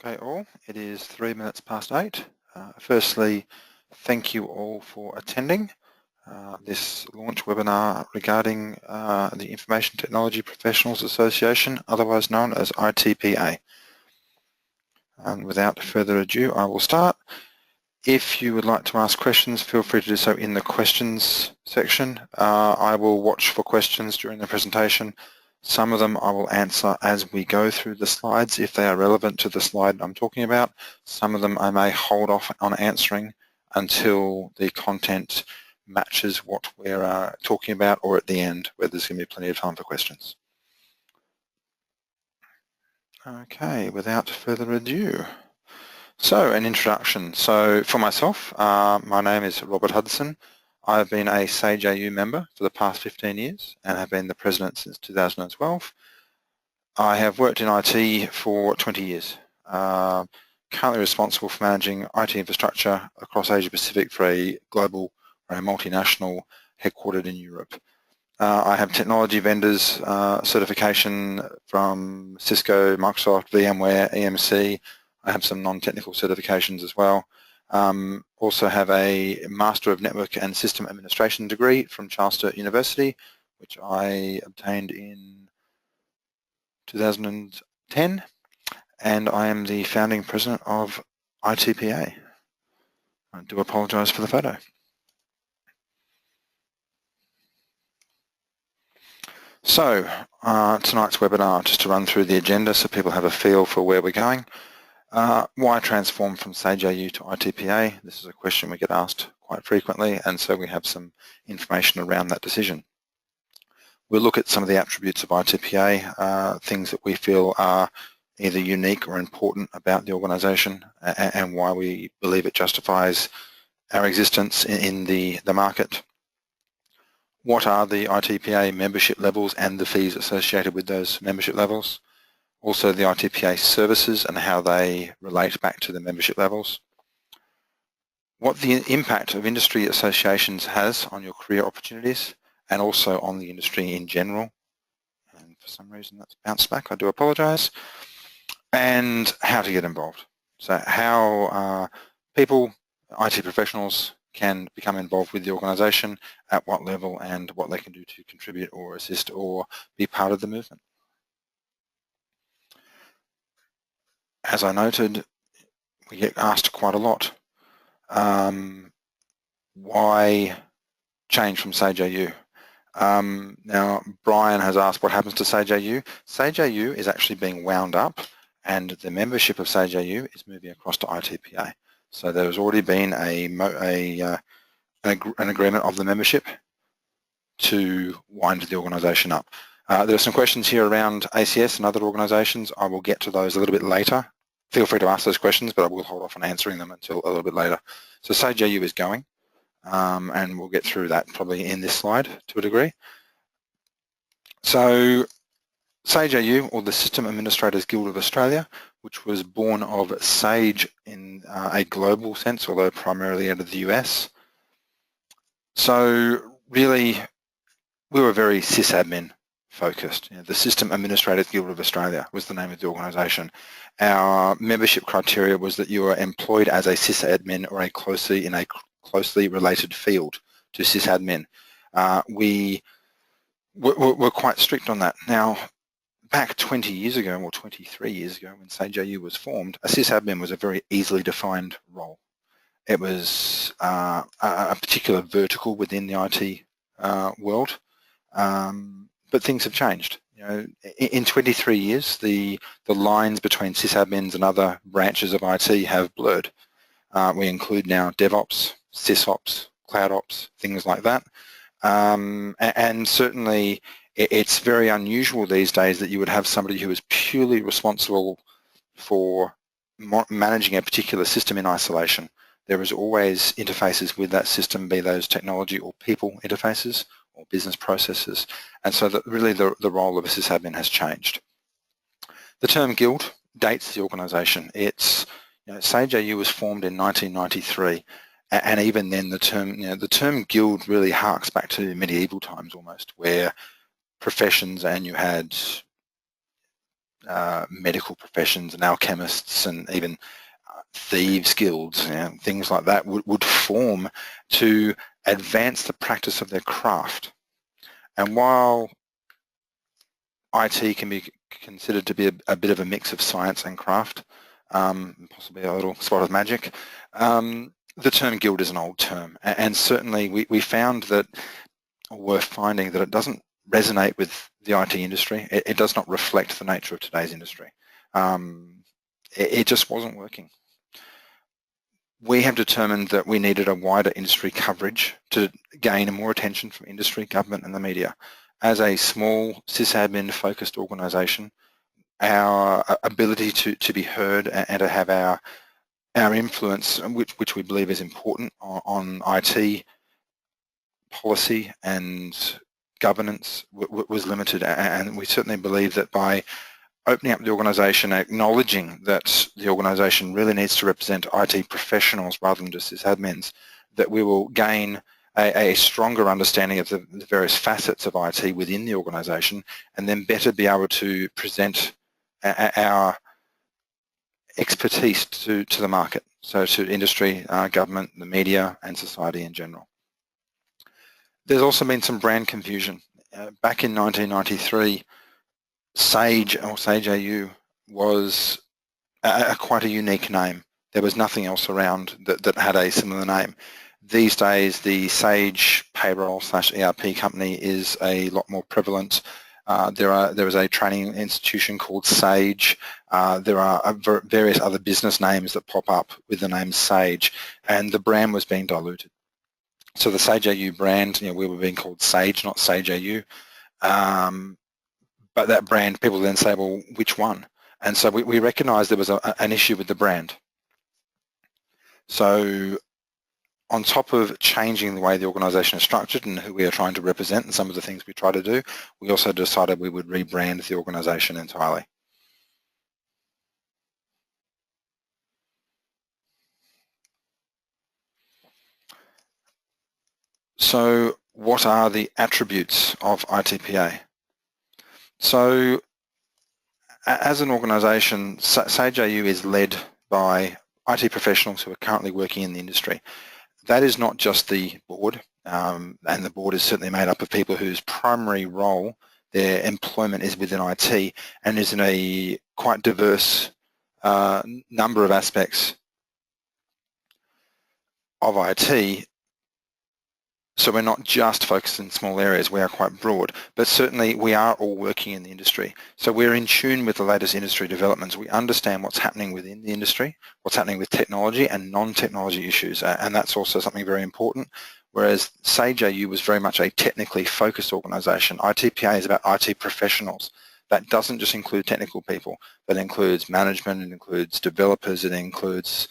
Okay, all. It is 3 minutes past 8. Firstly, thank you all for attending this launch webinar regarding the Information Technology Professionals Association, otherwise known as ITPA. And without further ado, I will start. If you would like to ask questions, feel free to do so in the questions section. I will watch for questions during the presentation. Some of them I will answer as we go through the slides if they are relevant to the slide I'm talking about. Some of them I may hold off on answering until the content matches what we're talking about, or at the end where there's going to be plenty of time for questions. Okay, without further ado. So, an introduction. So, for myself, my name is Robert Hudson. I've been a SAGE AU member for the past 15 years and have been the president since 2012. I have worked in IT for 20 years. Currently responsible for managing IT infrastructure across Asia Pacific for a global or a multinational headquartered in Europe. I have technology vendors certification from Cisco, Microsoft, VMware, EMC. I have some non-technical certifications as well. Also have a Master of Network and System Administration degree from Charles Sturt University, which I obtained in 2010, and I am the founding president of ITPA. I do apologise for the photo. So, tonight's webinar, just to run through the agenda so people have a feel for where we're going. Why transform from SAGE AU to ITPA? This is a question we get asked quite frequently, and so we have some information around that decision. We'll look at some of the attributes of ITPA, things that we feel are either unique or important about the organisation, and why we believe it justifies our existence in the market. What are the ITPA membership levels and the fees associated with those membership levels? Also the ITPA services and how they relate back to the membership levels. What the impact of industry associations has on your career opportunities and also on the industry in general. And for some reason that's bounced back, I do apologise. And how to get involved. So how people, IT professionals, can become involved with the organisation, at what level, and what they can do to contribute or assist or be part of the movement. As I noted, we get asked quite a lot, why change from SAGE AU? Now, Brian has asked what happens to SAGE AU. SAGE AU is actually being wound up, and the membership of SAGE AU is moving across to ITPA. So there has already been an agreement of the membership to wind the organisation up. There are some questions here around ACS and other organisations. I will get to those a little bit later. Feel free to ask those questions, but I will hold off on answering them until a little bit later. So SAGE AU is going, and we'll get through that probably in this slide to a degree. So SAGE AU, or the System Administrators Guild of Australia, which was born of SAGE in a global sense, although primarily out of the US. So really, we were very sysadmin focused. The System Administrators Guild of Australia was the name of the organisation. Our membership criteria was that you were employed as a sysadmin or in a closely related field to sysadmin. We were quite strict on that. Now, back 20 years ago, or 23 years ago, when SAGE AU was formed, a sysadmin was a very easily defined role. It was a particular vertical within the IT world, but things have changed. In 23 years, the lines between sysadmins and other branches of IT have blurred. We include now DevOps, SysOps, CloudOps, things like that, and certainly it's very unusual these days that you would have somebody who is purely responsible for managing a particular system in isolation. There is always interfaces with that system, be those technology or people interfaces or business processes. And so really the role of a sysadmin has changed. The term guild dates the organisation. It's, SAGE AU was formed in 1993, and even then the term guild really harks back to medieval times almost, where professions and you had medical professions and alchemists and even thieves guilds, things like that would form to advance the practice of their craft. And while IT can be considered to be a bit of a mix of science and craft, possibly a little spot of magic, the term guild is an old term, and certainly we found that, or we're finding that it doesn't resonate with the IT industry. It does not reflect the nature of today's industry. It just wasn't working. We have determined that we needed a wider industry coverage to gain more attention from industry, government and the media. As a small sysadmin focused organisation, our ability to be heard and to have our influence, which we believe is important on IT policy and governance, was limited, and we certainly believe that by opening up the organisation, acknowledging that the organisation really needs to represent IT professionals rather than just sysadmins, that we will gain a stronger understanding of the various facets of IT within the organisation, and then better be able to present our expertise to the market, so to industry, government, the media and society in general. There's also been some brand confusion. Back in 1993, Sage or Sage AU was quite a unique name. There was nothing else around that had a similar name. These days, the Sage payroll/ERP company is a lot more prevalent. There is a training institution called Sage. There are various other business names that pop up with the name Sage, and the brand was being diluted. So the Sage AU brand, we were being called Sage, not Sage AU. But that brand, people then say, well, which one? And so we recognised there was an issue with the brand. So on top of changing the way the organisation is structured and who we are trying to represent and some of the things we try to do, we also decided we would rebrand the organisation entirely. So what are the attributes of ITPA? So as an organisation, Sage AU is led by IT professionals who are currently working in the industry. That is not just the board, and the board is certainly made up of people whose primary role, their employment is within IT and is in a quite diverse number of aspects of IT. So we're not just focused in small areas, we are quite broad, but certainly we are all working in the industry. So we're in tune with the latest industry developments. We understand what's happening within the industry, what's happening with technology and non-technology issues, and that's also something very important. Whereas Sage AU was very much a technically focused organisation, ITPA is about IT professionals. That doesn't just include technical people, that includes management, it includes developers, it includes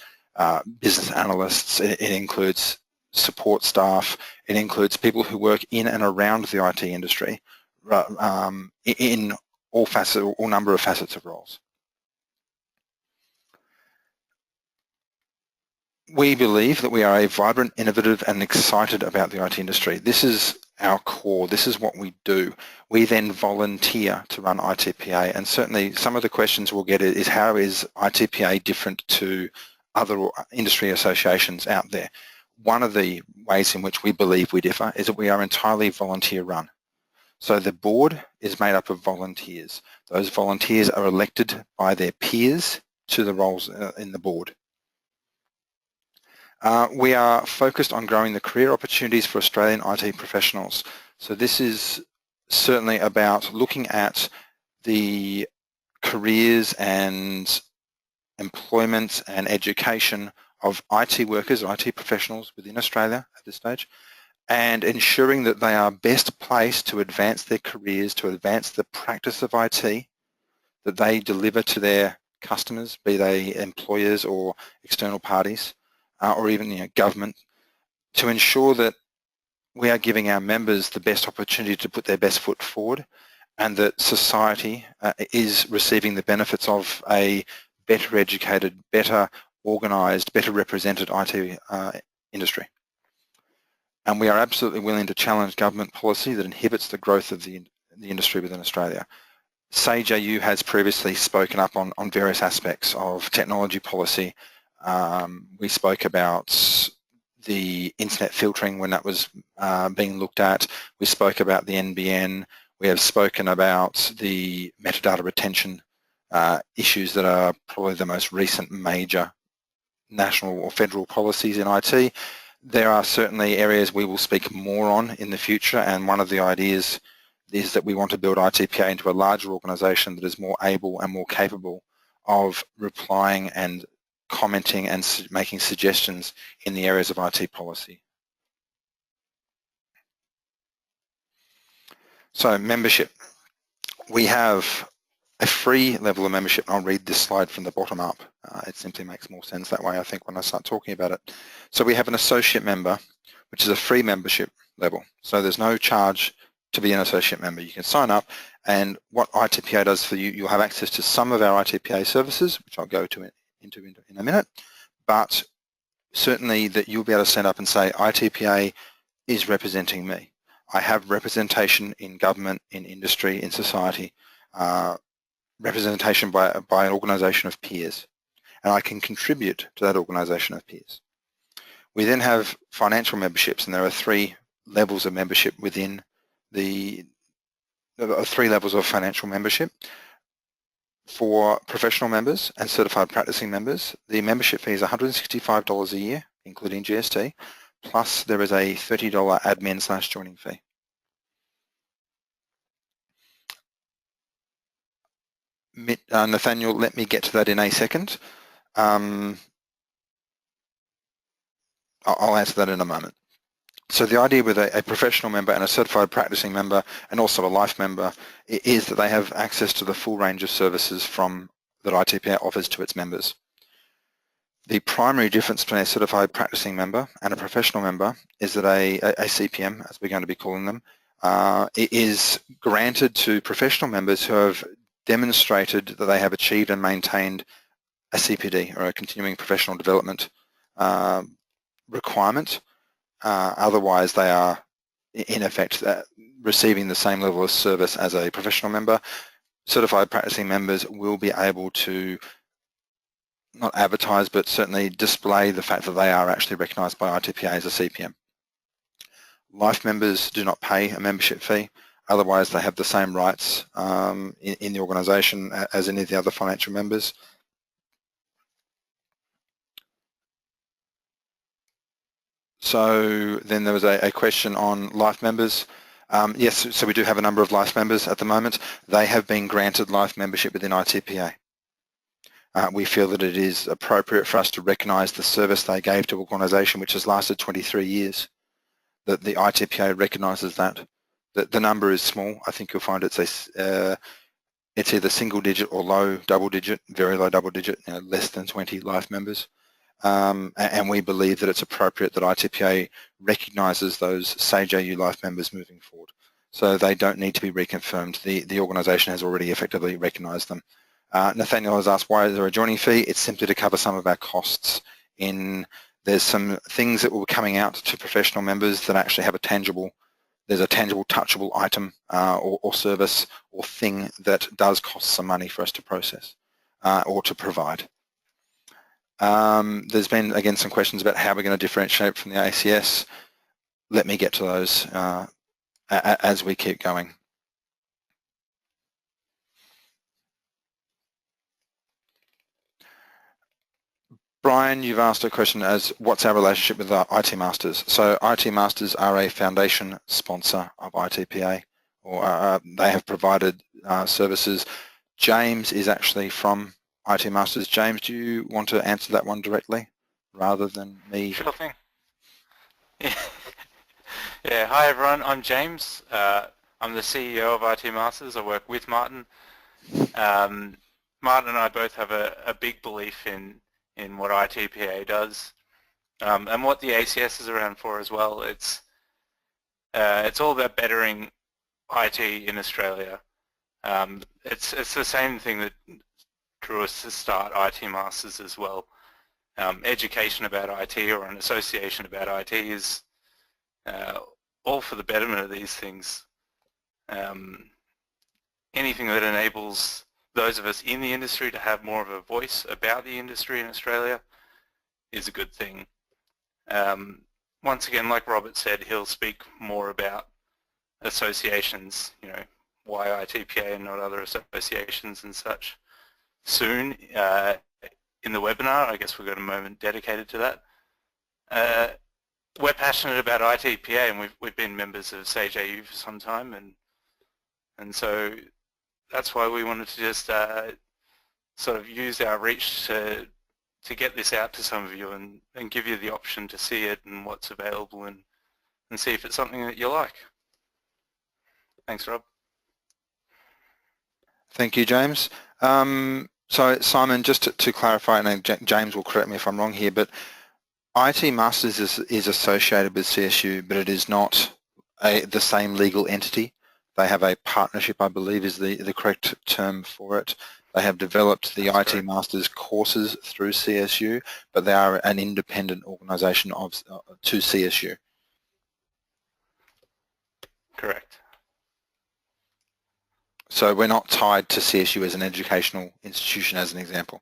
business analysts, it includes support staff, it includes people who work in and around the IT industry in all number of facets of roles. We believe that we are a vibrant, innovative and excited about the IT industry. This is our core, this is what we do. We then volunteer to run ITPA, and certainly some of the questions we'll get is how is ITPA different to other industry associations out there? One of the ways in which we believe we differ is that we are entirely volunteer run. So the board is made up of volunteers. Those volunteers are elected by their peers to the roles in the board. We are focused on growing the career opportunities for Australian IT professionals. So this is certainly about looking at the careers and employment and education of IT workers, IT professionals within Australia at this stage, and ensuring that they are best placed to advance their careers, to advance the practice of IT that they deliver to their customers, be they employers or external parties, or even government, to ensure that we are giving our members the best opportunity to put their best foot forward, and that society is receiving the benefits of a better educated, better organised, better represented IT industry. And we are absolutely willing to challenge government policy that inhibits the growth of the industry within Australia. SageAU has previously spoken up on various aspects of technology policy. We spoke about the internet filtering when that was being looked at. We spoke about the NBN. We have spoken about the metadata retention issues that are probably the most recent major national or federal policies in IT. There are certainly areas we will speak more on in the future, and one of the ideas is that we want to build ITPA into a larger organisation that is more able and more capable of replying and commenting and making suggestions in the areas of IT policy. So membership. We have a free level of membership. I'll read this slide from the bottom up. It simply makes more sense that way, I think, when I start talking about it. So we have an associate member, which is a free membership level. So there's no charge to be an associate member. You can sign up, and what ITPA does for you, you'll have access to some of our ITPA services, which I'll go into in a minute, but certainly that you'll be able to stand up and say, ITPA is representing me. I have representation in government, in industry, in society, representation by an organisation of peers, and I can contribute to that organisation of peers. We then have financial memberships, and there are 3 levels of membership within the 3 levels of financial membership. For professional members and certified practicing members, the membership fee is $165 a year, including GST, plus there is a $30 admin/joining fee. Nathaniel, let me get to that in a second. I'll answer that in a moment. So the idea with a professional member and a certified practicing member and also a life member is that they have access to the full range of services that ITPA offers to its members. The primary difference between a certified practicing member and a professional member is that a CPM, as we're going to be calling them, is granted to professional members who have demonstrated that they have achieved and maintained a CPD, or a continuing professional development requirement. Otherwise, they are in effect receiving the same level of service as a professional member. Certified practicing members will be able to not advertise, but certainly display the fact that they are actually recognised by ITPA as a CPM. Life members do not pay a membership fee. Otherwise, they have the same rights in the organisation as any of the other financial members. So then there was a question on life members. Yes, so we do have a number of life members at the moment. They have been granted life membership within ITPA. We feel that it is appropriate for us to recognise the service they gave to an organisation which has lasted 23 years, that the ITPA recognises that. The number is small. I think you'll find it's either single digit or low double digit, very low double digit, less than 20 life members. And we believe that it's appropriate that ITPA recognises those SageAU life members moving forward. So they don't need to be reconfirmed. The organisation has already effectively recognised them. Nathaniel has asked, why is there a joining fee? It's simply to cover some of our costs. There's some things that will be coming out to professional members that actually have there's a tangible, touchable item or service or thing that does cost some money for us to process or to provide. There's been, again, some questions about how we're going to differentiate from the ACS. Let me get to those as we keep going. Brian, you've asked a question as what's our relationship with our IT Masters? So IT Masters are a foundation sponsor of ITPA, or they have provided services. James is actually from IT Masters. James, do you want to answer that one directly rather than me? Sure thing. Yeah, hi everyone, I'm James. I'm the CEO of IT Masters. I work with Martin. Martin and I both have a big belief in what ITPA does and what the ACS is around for as well. It's all about bettering IT in Australia. It's the same thing that drew us to start IT Masters as well. Education about IT, or an association about IT, is all for the betterment of these things. anything that enables those of us in the industry to have more of a voice about the industry in Australia is a good thing. Once again, like Robert said, he'll speak more about associations, why ITPA and not other associations and such soon in the webinar. I guess we've got a moment dedicated to that. We're passionate about ITPA, and we've been members of Sage AU for some time, and so that's why we wanted to just sort of use our reach to get this out to some of you and give you the option to see it and what's available and see if it's something that you like. Thanks, Rob. Thank you, James. So Simon, just to clarify, and James will correct me if I'm wrong here, but IT Masters is associated with CSU, but it is not the same legal entity. They have a partnership, I believe is the correct term for it. They have developed the That's IT correct. Masters courses through CSU, but they are an independent organisation to CSU. Correct. So we're not tied to CSU as an educational institution, as an example.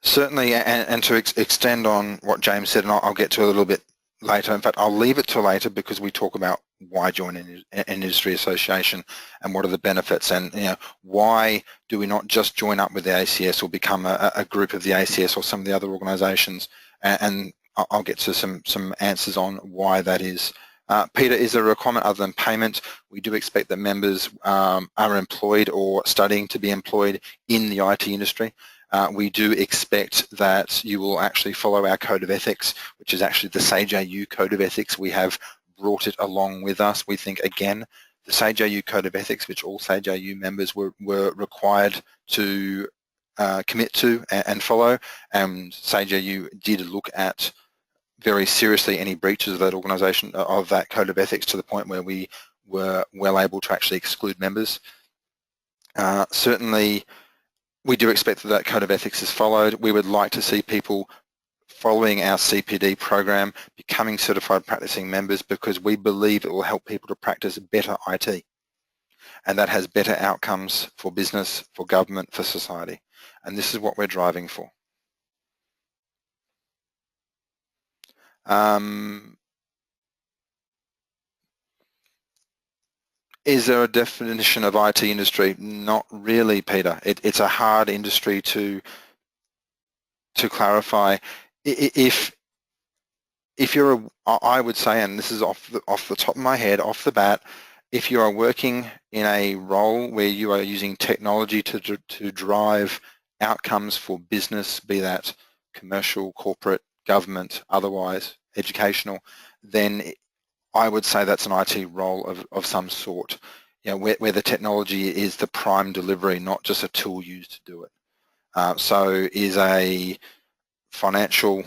Certainly, and to extend on what James said, and I'll get to a little bit later. In fact, I'll leave it till later because we talk about why join an industry association and what are the benefits, and why do we not just join up with the ACS or become a group of the ACS or some of the other organisations, and I'll get to some answers on why that is. Peter, is there a requirement other than payment? We do expect that members are employed or studying to be employed in the IT industry. We do expect that you will actually follow our code of ethics, which is actually the Sage AU code of ethics. We have brought it along with us. We think, again, the Sage AU code of ethics, which all Sage AU members were required to commit to and follow, and Sage AU did look at very seriously any breaches of that organisation, of that code of ethics, to the point where we were well able to actually exclude members. Certainly, we do expect that code of ethics is followed. We would like to see people following our CPD program becoming certified practicing members, because we believe it will help people to practice better IT, and that has better outcomes for business, for government, for society, and this is what we're driving for. Is there a definition of IT industry? Not really, Peter. It's a hard industry to clarify. If you're I would say, and this is off the top of my head, off the bat, if you are working in a role where you are using technology to drive outcomes for business, be that commercial, corporate, government, otherwise educational, then I would say that's an IT role of some sort, where the technology is the prime delivery, not just a tool used to do it. So is a financial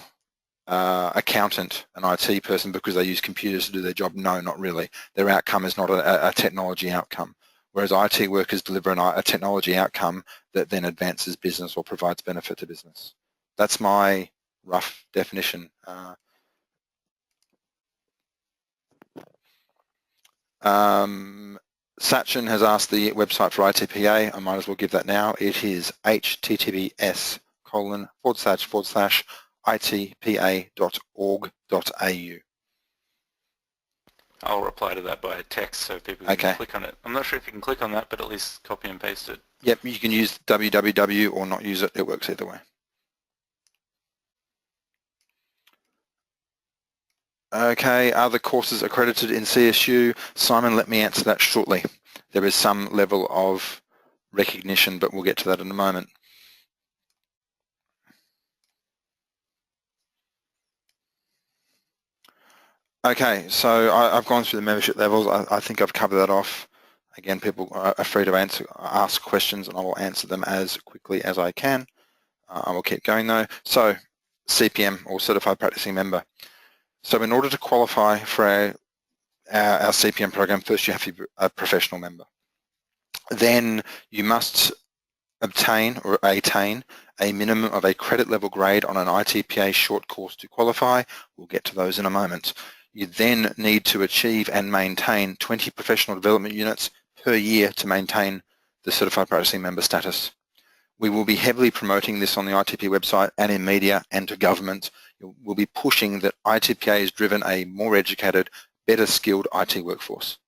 accountant an IT person because they use computers to do their job? No, not really. Their outcome is not a technology outcome, whereas IT workers deliver a technology outcome that then advances business or provides benefit to business. That's my rough definition. Sachin has asked the website for ITPA. I might as well give that now. It is https://itpa.org.au. I'll reply to that by text so people can click on it. I'm not sure if you can click on that, but at least copy and paste it. Yep, you can use www or not use it. It works either way. Okay, are the courses accredited in CSU? Simon, let me answer that shortly. There is some level of recognition, but we'll get to that in a moment. Okay, so I've gone through the membership levels. I think I've covered that off. Again, people are free to ask questions, and I will answer them as quickly as I can. I will keep going though. So, CPM, or Certified Practicing Member. So in order to qualify for our CPM program, first you have to be a professional member. Then you must obtain or attain a minimum of a credit level grade on an ITPA short course to qualify. We'll get to those in a moment. You then need to achieve and maintain 20 professional development units per year to maintain the certified practicing member status. We will be heavily promoting this on the ITPA website and in media and to government. We'll be pushing that ITPA has driven a more educated, better skilled IT workforce.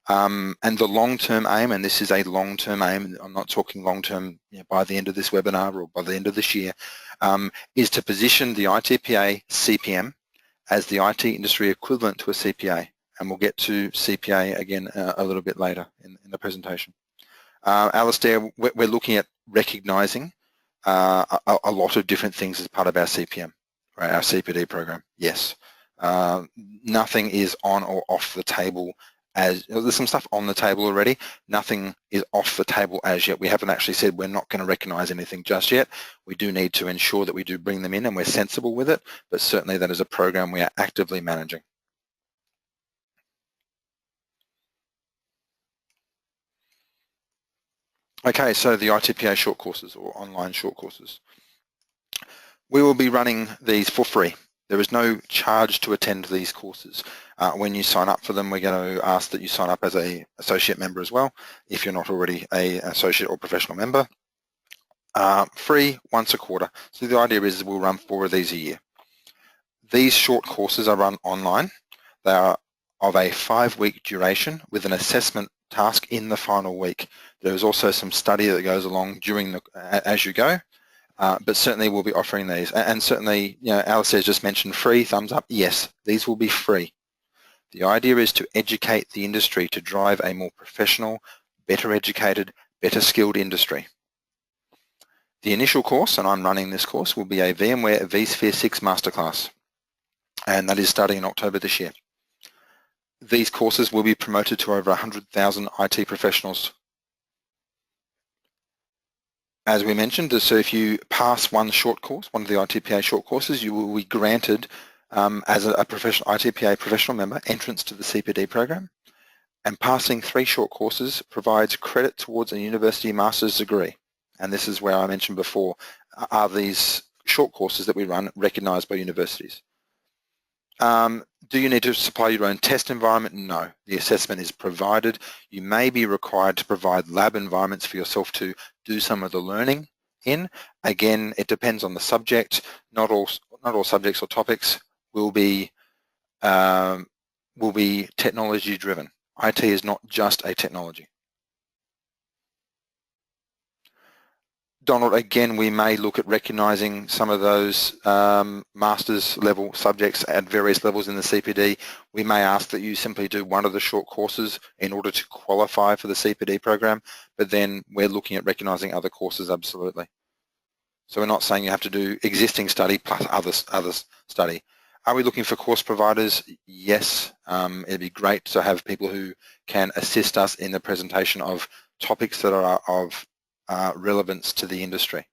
And the long-term aim, and this is a long-term aim, I'm not talking long-term by the end of this webinar or by the end of this year, is to position the ITPA CPM as the IT industry equivalent to a CPA. And we'll get to CPA again a little bit later in the presentation. Alistair, we're looking at recognising a lot of different things as part of our CPM, right, our CPD program, yes. Nothing is on or off the table as, there's some stuff on the table already, nothing is off the table as yet. We haven't actually said we're not going to recognise anything just yet. We do need to ensure that we do bring them in and we're sensible with it, but certainly that is a program we are actively managing. Okay, so the ITPA short courses or online short courses. We will be running these for free. There is no charge to attend these courses. When you sign up for them, we're going to ask that you sign up as an associate member as well, if you're not already an associate or professional member. Free once a quarter. So the idea is we'll run 4 of these a year. These short courses are run online. They are of a 5-week duration with an assessment task in the final week. There is also some study that goes along during as you go, but certainly we'll be offering these. And certainly, Alice has just mentioned free, thumbs up. Yes, these will be free. The idea is to educate the industry to drive a more professional, better educated, better skilled industry. The initial course, and I'm running this course, will be a VMware vSphere 6 Masterclass, and that is starting in October this year. These courses will be promoted to over 100,000 IT professionals. As we mentioned, so if you pass one short course, one of the ITPA short courses, you will be granted as a professional ITPA professional member entrance to the CPD program, and passing 3 short courses provides credit towards a university master's degree. And this is where I mentioned before, are these short courses that we run recognised by universities? Do you need to supply your own test environment? No, the assessment is provided. You may be required to provide lab environments for yourself to do some of the learning in. Again, it depends on the subject. Not all subjects or topics will be technology driven. IT is not just a technology. Donald, again, we may look at recognising some of those master's level subjects at various levels in the CPD. We may ask that you simply do one of the short courses in order to qualify for the CPD program, but then we're looking at recognising other courses, absolutely. So we're not saying you have to do existing study plus other study. Are we looking for course providers? Yes, it'd be great to have people who can assist us in the presentation of topics that are of relevance to the industry,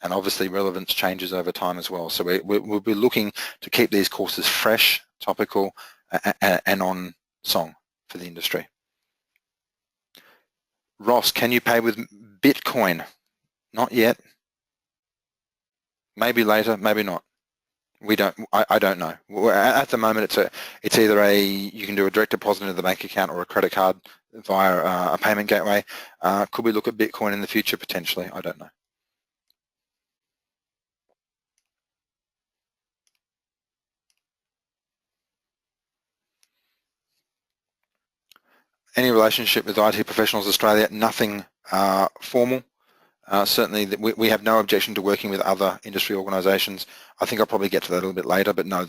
and obviously relevance changes over time as well. So we'll be looking to keep these courses fresh, topical, and on song for the industry. Ross, can you pay with Bitcoin? Not yet. Maybe later, maybe not. We don't. I don't know. At the moment, it's either you can do a direct deposit into the bank account or a credit card via a payment gateway. Could we look at Bitcoin in the future? Potentially. I don't know. Any relationship with IT Professionals Australia? Nothing formal. Certainly, we have no objection to working with other industry organisations. I think I'll probably get to that a little bit later, but no,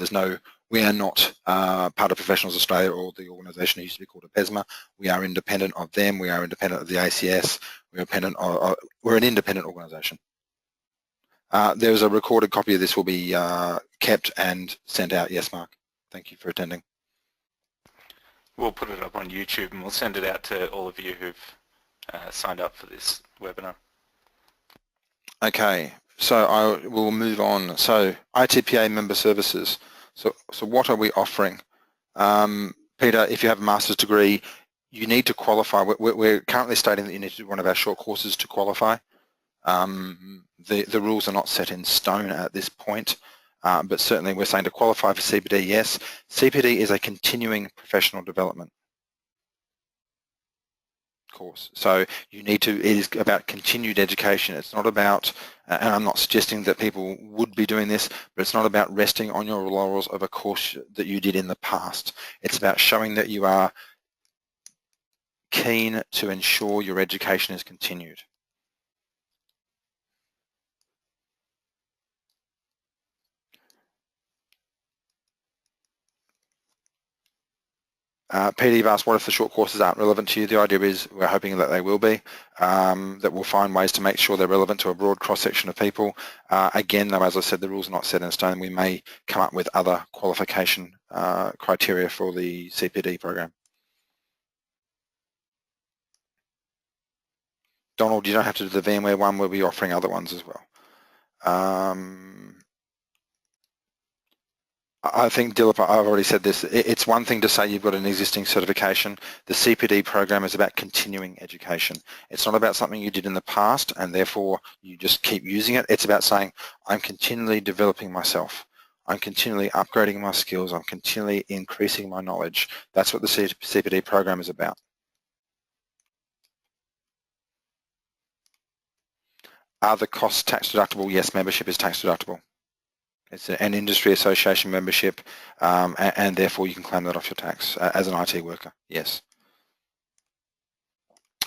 we are not part of Professionals Australia or the organisation that used to be called APESMA. We are independent of them. We are independent of the ACS. We're an independent organisation. There's a recorded copy of this will be kept and sent out. Yes, Mark. Thank you for attending. We'll put it up on YouTube and we'll send it out to all of you who've signed up for this webinar. Okay, so I will move on. So ITPA member services. So what are we offering? Peter, if you have a master's degree, you need to qualify. We're currently stating that you need to do one of our short courses to qualify. The rules are not set in stone at this point. but certainly we're saying to qualify for CPD, yes. CPD is a continuing professional development course. So you need to, it is about continued education. It's not about, and I'm not suggesting that people would be doing this, but it's not about resting on your laurels of a course that you did in the past. It's about showing that you are keen to ensure your education is continued. PD have asked, what if the short courses aren't relevant to you? The idea is we're hoping that they will be, that we'll find ways to make sure they're relevant to a broad cross-section of people. Again, though, as I said, the rules are not set in stone. We may come up with other qualification criteria for the CPD program. Donald, you don't have to do the VMware one. We'll be offering other ones as well. I think, Dilip, I've already said this. It's one thing to say you've got an existing certification. The CPD program is about continuing education. It's not about something you did in the past and therefore you just keep using it. It's about saying, I'm continually developing myself. I'm continually upgrading my skills. I'm continually increasing my knowledge. That's what the CPD program is about. Are the costs tax deductible? Yes, membership is tax deductible. It's an industry association membership, and therefore you can claim that off your tax as an IT worker, yes.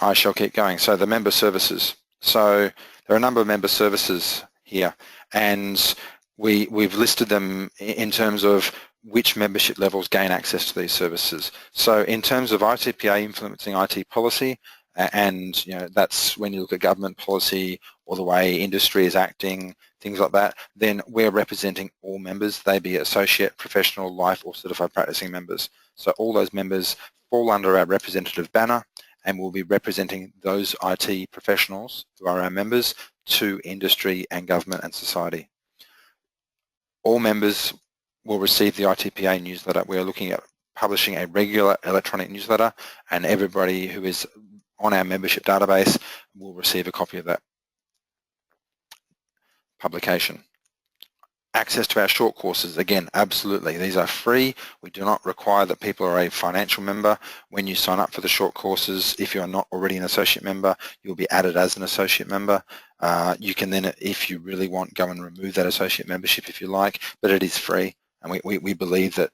I shall keep going. So the member services. So there are a number of member services here, and we've listed them in terms of which membership levels gain access to these services. So in terms of ITPA influencing IT policy, and that's when you look at government policy or the way industry is acting, things like that, then we're representing all members, they be associate, professional, life or certified practicing members. So all those members fall under our representative banner, and we'll be representing those IT professionals who are our members to industry and government and society. All members will receive the ITPA newsletter. We are looking at publishing a regular electronic newsletter, and everybody who is on our membership database will receive a copy of that publication. Access to our short courses, again, absolutely. These are free. We do not require that people are a financial member. When you sign up for the short courses, if you are not already an associate member, you'll be added as an associate member. You can then, if you really want, go and remove that associate membership if you like, but it is free. And we believe that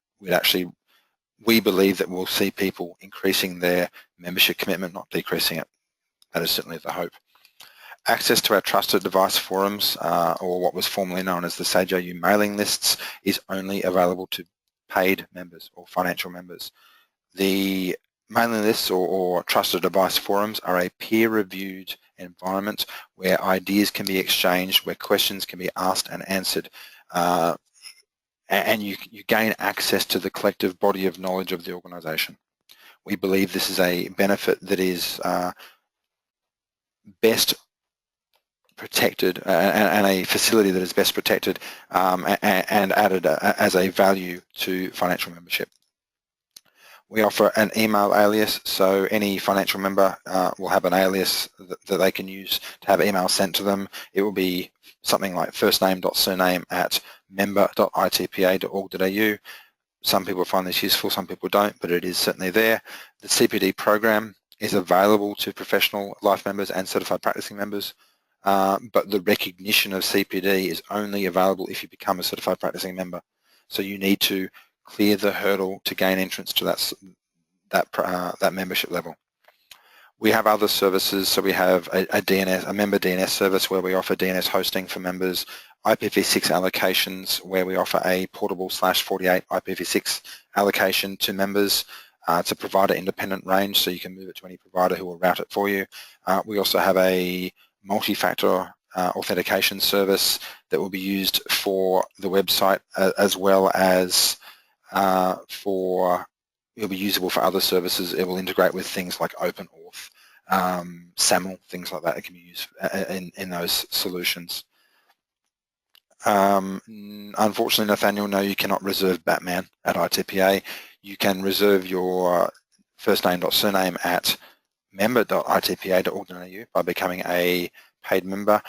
we believe that we'll see people increasing their membership commitment, not decreasing it. That is certainly the hope. Access to our trusted device forums, or what was formerly known as the Sage AU mailing lists, is only available to paid members or financial members. The mailing lists or trusted device forums are a peer-reviewed environment where ideas can be exchanged, where questions can be asked and answered, and you gain access to the collective body of knowledge of the organisation. We believe this is a benefit that is best protected and a facility that is best protected and added as a value to financial membership. We offer an email alias, so any financial member will have an alias that they can use to have emails sent to them. It will be something like firstname.surname@member.itpa.org.au. Some people find this useful, some people don't, but it is certainly there. The CPD program is available to professional life members and certified practicing members. But the recognition of CPD is only available if you become a certified practicing member. So you need to clear the hurdle to gain entrance to that membership level. We have other services, so we have a member DNS service where we offer DNS hosting for members, IPv6 allocations where we offer a portable /48 IPv6 allocation to members. It's a provider independent range, so you can move it to any provider who will route it for you. We also have a multi-factor authentication service that will be used for the website as well as it'll be usable for other services. It will integrate with things like OpenAuth, SAML, things like that. It can be used in those solutions. Unfortunately, Nathaniel, no, you cannot reserve Batman at ITPA. You can reserve your firstname.surname at member.itpa.org.au by becoming a paid member.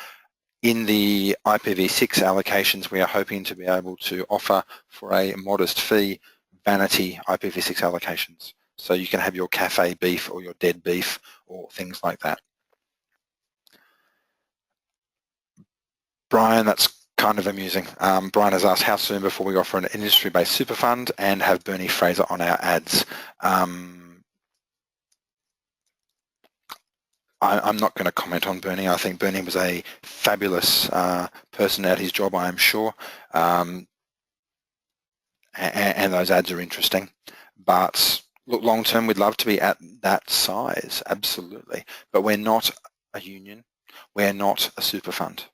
In the IPv6 allocations, we are hoping to be able to offer for a modest fee vanity IPv6 allocations. So you can have your cafe beef or your dead beef or things like that. Brian, that's kind of amusing. Brian has asked how soon before we offer an industry-based super fund and have Bernie Fraser on our ads. I'm not going to comment on Bernie. I think Bernie was a fabulous person at his job, I am sure. And those ads are interesting. But look, long term, we'd love to be at that size, absolutely. But we're not a union. We're not a super fund.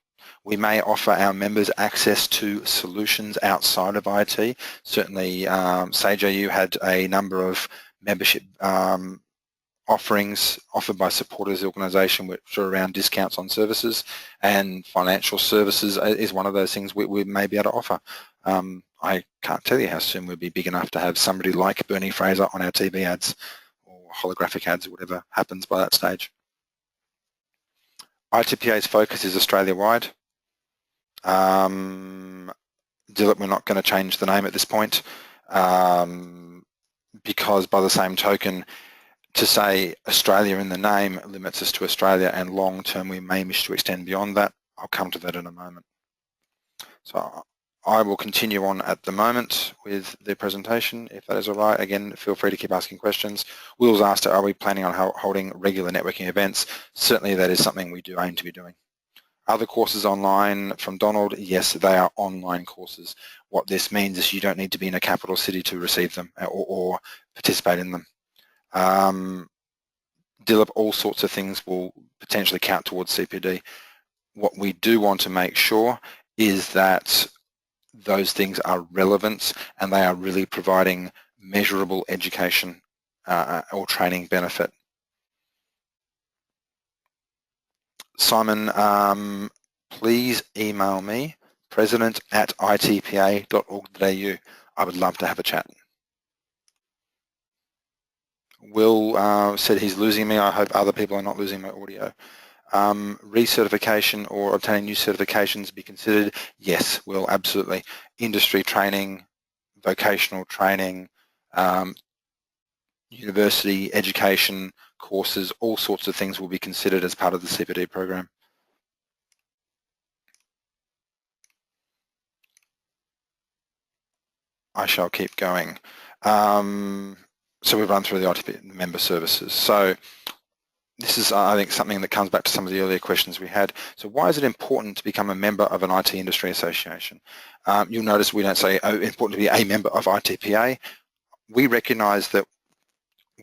We may offer our members access to solutions outside of IT. Certainly, SageAU had a number of membership offerings offered by supporters organisation which are around discounts on services, and financial services is one of those things we may be able to offer. I can't tell you how soon we'll be big enough to have somebody like Bernie Fraser on our TV ads or holographic ads or whatever happens by that stage. ITPA's focus is Australia-wide. Dilip, we're not going to change the name at this point because by the same token, to say Australia in the name limits us to Australia, and long term we may wish to extend beyond that. I'll come to that in a moment. So I will continue on at the moment with the presentation, if that is all right. Again, feel free to keep asking questions. Will's asked, are we planning on holding regular networking events? Certainly that is something we do aim to be doing. Other courses online from Donald, yes, they are online courses. What this means is you don't need to be in a capital city to receive them or participate in them. Dilip, all sorts of things will potentially count towards CPD. What we do want to make sure is that those things are relevant and they are really providing measurable education or training benefit. Simon, please email me, president@itpa.org.au. I would love to have a chat. Will said he's losing me. I hope other people are not losing my audio. Recertification or obtaining new certifications be considered? Yes, Will, absolutely. Industry training, vocational training, university education courses, all sorts of things will be considered as part of the CPD program. I shall keep going. So we've run through the ITP member services. So this is, I think, something that comes back to some of the earlier questions we had. So why is it important to become a member of an IT industry association? You'll notice we don't say, oh, important to be a member of ITPA. We recognise that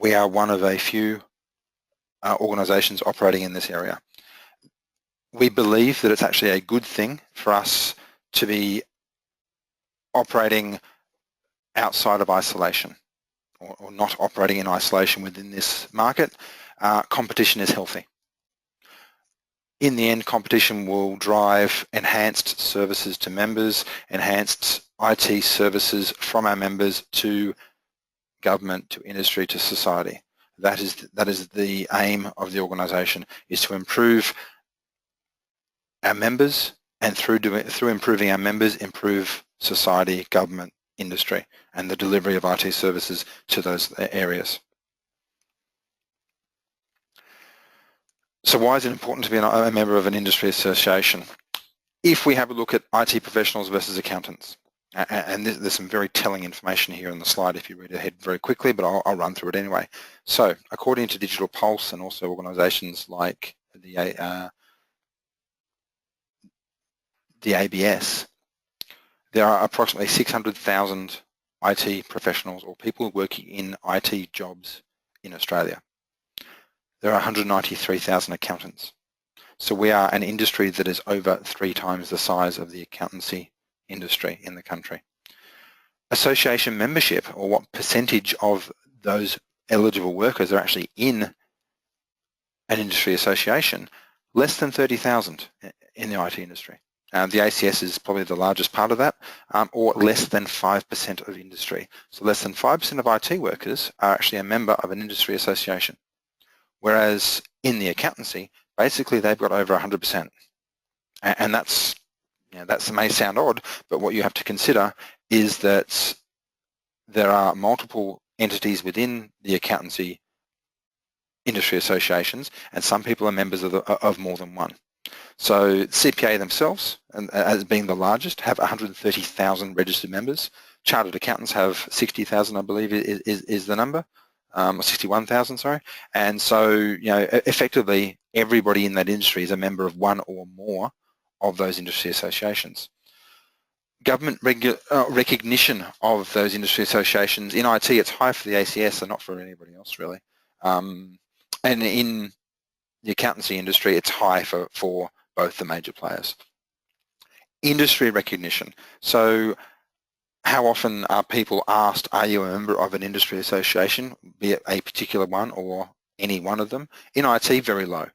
we are one of a few organisations operating in this area. We believe that it's actually a good thing for us to be operating outside of isolation or not operating in isolation within this market. Competition is healthy. In the end, competition will drive enhanced services to members, enhanced IT services from our members to government, to industry, to society. That is the aim of the organisation, is to improve our members, and through improving our members, improve society, government, industry, and the delivery of IT services to those areas. So why is it important to be a member of an industry association? If we have a look at IT professionals versus accountants, and there's some very telling information here on the slide if you read ahead very quickly, but I'll run through it anyway. So according to Digital Pulse and also organisations like the ABS, there are approximately 600,000 IT professionals or people working in IT jobs in Australia. There are 193,000 accountants. So we are an industry that is over 3 times the size of the accountancy industry in the country. Association membership, or what percentage of those eligible workers are actually in an industry association, less than 30,000 in the IT industry. The ACS is probably the largest part of that, or less than 5% of industry. So less than 5% of IT workers are actually a member of an industry association. Whereas in the accountancy, basically they've got over 100%. And that's, that may sound odd, but what you have to consider is that there are multiple entities within the accountancy industry associations, and some people are members of more than one. So CPA themselves, and as being the largest, have 130,000 registered members. Chartered accountants have 60,000, I believe, is the number, or 61,000, sorry. And so, effectively, everybody in that industry is a member of one or more of those industry associations. Government recognition of those industry associations in IT, it's high for the ACS and not for anybody else, really. And in the accountancy industry, it's high for both the major players. Industry recognition. So how often are people asked, are you a member of an industry association, be it a particular one or any one of them? In IT, very low.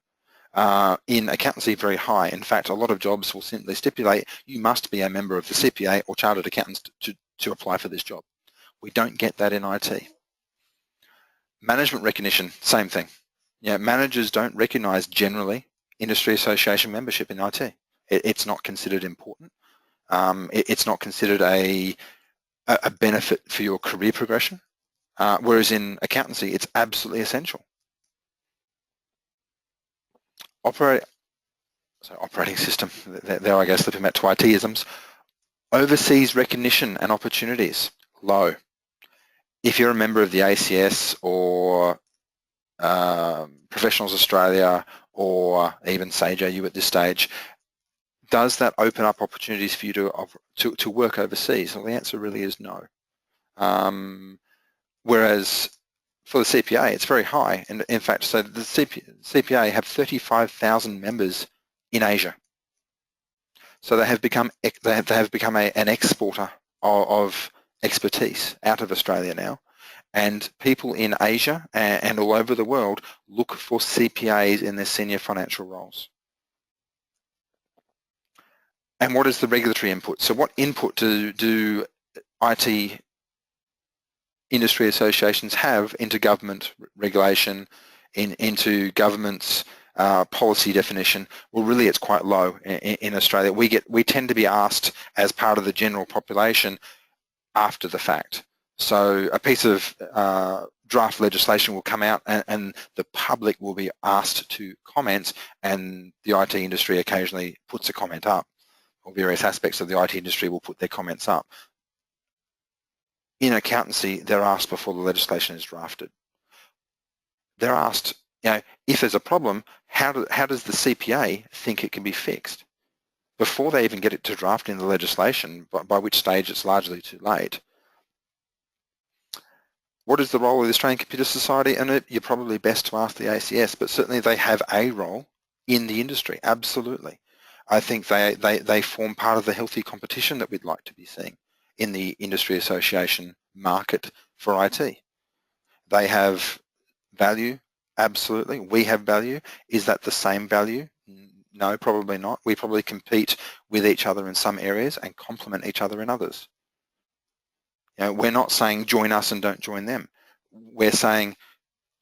In accountancy, very high. In fact, a lot of jobs will simply stipulate you must be a member of the CPA or Chartered Accountants to apply for this job. We don't get that in IT. Management recognition, same thing. Managers don't recognise generally industry association membership in IT. It's not considered important. It's not considered a benefit for your career progression, whereas in accountancy, it's absolutely essential. Operating system, there I go, slipping back to IT-isms. Overseas recognition and opportunities, low. If you're a member of the ACS or Professionals Australia or even SAGEU at this stage, does that open up opportunities for you to work overseas? Well, the answer really is no. Whereas for the CPA, it's very high. And in fact, so the CPA have 35,000 members in Asia. So they have become an exporter of expertise out of Australia now. And people in Asia and all over the world look for CPAs in their senior financial roles. And what is the regulatory input? So what input do IT industry associations have into government regulation, into government's policy definition? Well, really, it's quite low in Australia. We tend to be asked as part of the general population after the fact. So a piece of draft legislation will come out and the public will be asked to comment, and the IT industry occasionally puts a comment up, or various aspects of the IT industry will put their comments up. In accountancy, they're asked before the legislation is drafted. They're asked, if there's a problem, how does the CPA think it can be fixed? Before they even get it to draft in the legislation, by which stage it's largely too late. What is the role of the Australian Computer Society? And you're probably best to ask the ACS, but certainly they have a role in the industry, absolutely. I think they form part of the healthy competition that we'd like to be seeing in the industry association market for IT. They have value, absolutely. We have value. Is that the same value? No, probably not. We probably compete with each other in some areas and complement each other in others. We're not saying join us and don't join them. We're saying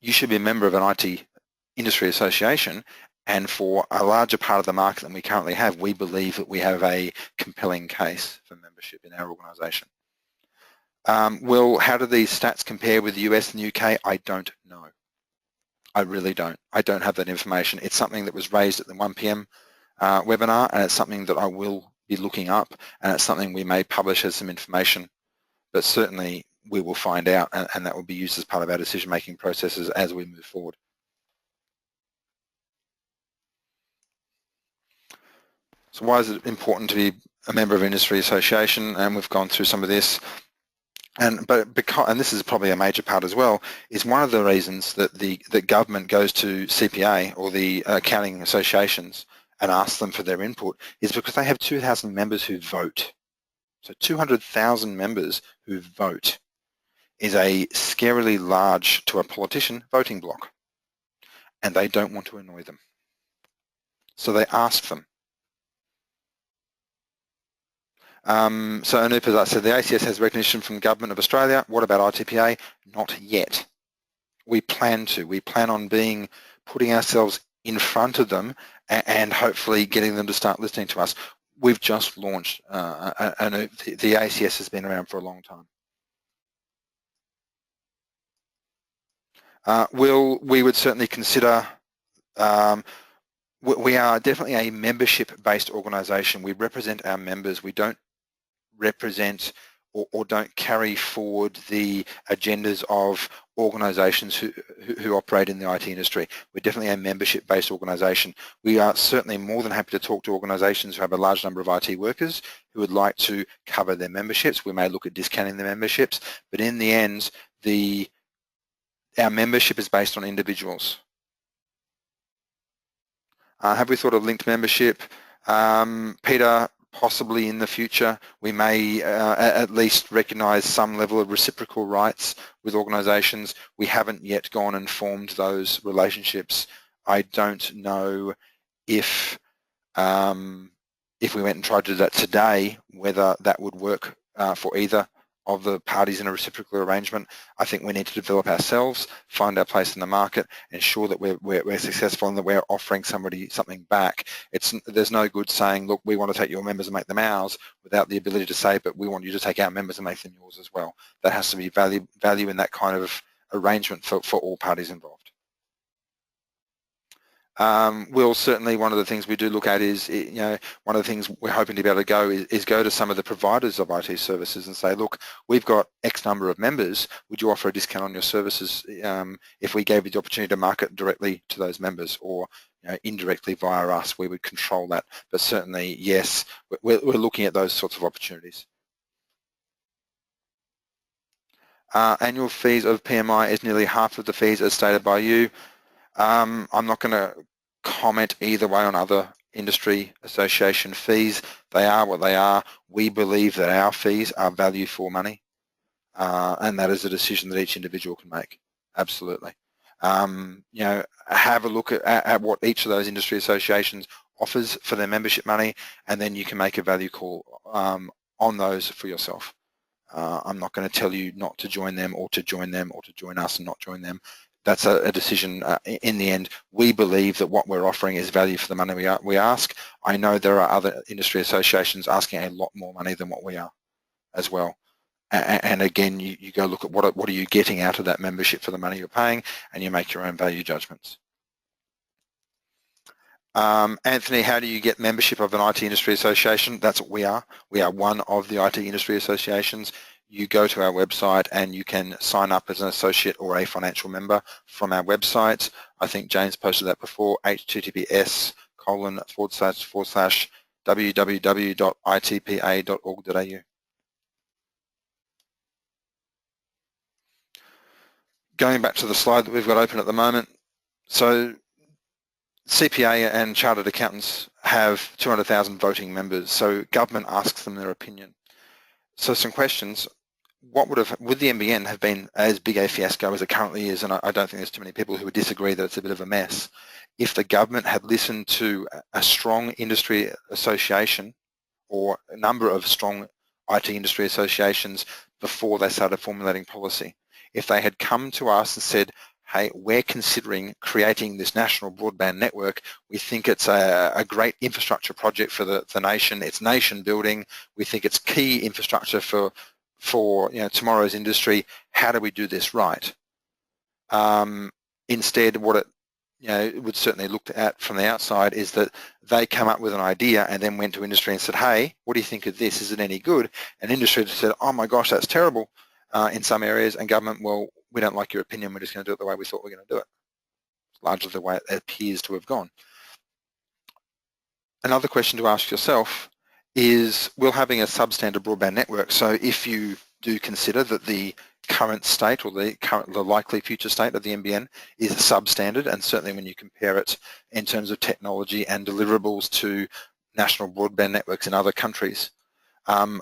you should be a member of an IT industry association, and for a larger part of the market than we currently have, we believe that we have a compelling case for membership in our organisation. Well, how do these stats compare with the US and the UK? I don't know. I really don't. I don't have that information. It's something that was raised at the 1 p.m. Webinar, and it's something that I will be looking up, and it's something we may publish as some information, but certainly we will find out, and that will be used as part of our decision-making processes as we move forward. So why is it important to be a member of an industry association? And we've gone through some of this. And this is probably a major part as well, is one of the reasons that the government goes to CPA or the accounting associations and asks them for their input is because they have 2,000 members who vote. So 200,000 members who vote is a scarily large, to a politician, voting bloc. And they don't want to annoy them. So they ask them. So Anup, as I said, the ACS has recognition from Government of Australia. What about ITPA? Not yet. We plan to. We plan on putting ourselves in front of them and hopefully getting them to start listening to us. We've just launched, and the ACS has been around for a long time. We would certainly consider, we are definitely a membership-based organisation. We represent our members. We don't represent or don't carry forward the agendas of organisations who operate in the IT industry. We're definitely a membership-based organisation. We are certainly more than happy to talk to organisations who have a large number of IT workers who would like to cover their memberships. We may look at discounting the memberships, but in the end, our membership is based on individuals. Have we thought of linked membership? Peter, possibly in the future, we may at least recognise some level of reciprocal rights with organisations. We haven't yet gone and formed those relationships. I don't know if we went and tried to do that today, whether that would work for either of the parties in a reciprocal arrangement. I think we need to develop ourselves, find our place in the market, ensure that we're successful and that we're offering somebody something back. There's no good saying, look, we want to take your members and make them ours, without the ability to say, but we want you to take our members and make them yours as well. There has to be value in that kind of arrangement for all parties involved. We'll certainly, one of the things we do look at is, one of the things we're hoping to be able to go is go to some of the providers of IT services and say, look, we've got X number of members, would you offer a discount on your services if we gave you the opportunity to market directly to those members, or indirectly via us, we would control that. But certainly, yes, we're looking at those sorts of opportunities. Annual fees of PMI is nearly half of the fees as stated by you. I'm not going to comment either way on other industry association fees. They are what they are. We believe that our fees are value for money, and that is a decision that each individual can make. Absolutely. Have a look at what each of those industry associations offers for their membership money, and then you can make a value call on those for yourself. I'm not going to tell you not to join them, or to join them, or to join us and not join them. That's a decision. In the end, we believe that what we're offering is value for the money we ask. I know there are other industry associations asking a lot more money than what we are as well. And again, you go look at what are you getting out of that membership for the money you're paying, and you make your own value judgments. Anthony, how do you get membership of an IT industry association? That's what we are. We are one of the IT industry associations. You go to our website and you can sign up as an associate or a financial member from our website. I think James posted that before, https://www.itpa.org.au. Going back to the slide that we've got open at the moment, so CPA and Chartered Accountants have 200,000 voting members, so government asks them their opinion. So some questions. Would the NBN have been as big a fiasco as it currently is, and I don't think there's too many people who would disagree that it's a bit of a mess, if the government had listened to a strong industry association or a number of strong IT industry associations before they started formulating policy? If they had come to us and said, hey, we're considering creating this national broadband network. We think it's a great infrastructure project for the nation. It's nation building. We think it's key infrastructure for tomorrow's industry. How do we do this right? Instead, what it would certainly look at from the outside is that they come up with an idea and then went to industry and said, hey, what do you think of this? Is it any good? And industry said, oh my gosh, that's terrible in some areas. And government, well, we don't like your opinion. We're just going to do it the way we thought we were going to do it. It's largely the way it appears to have gone. Another question to ask yourself is, will having a substandard broadband network, so if you do consider that the current state or the likely future state of the NBN is substandard, and certainly when you compare it in terms of technology and deliverables to national broadband networks in other countries, do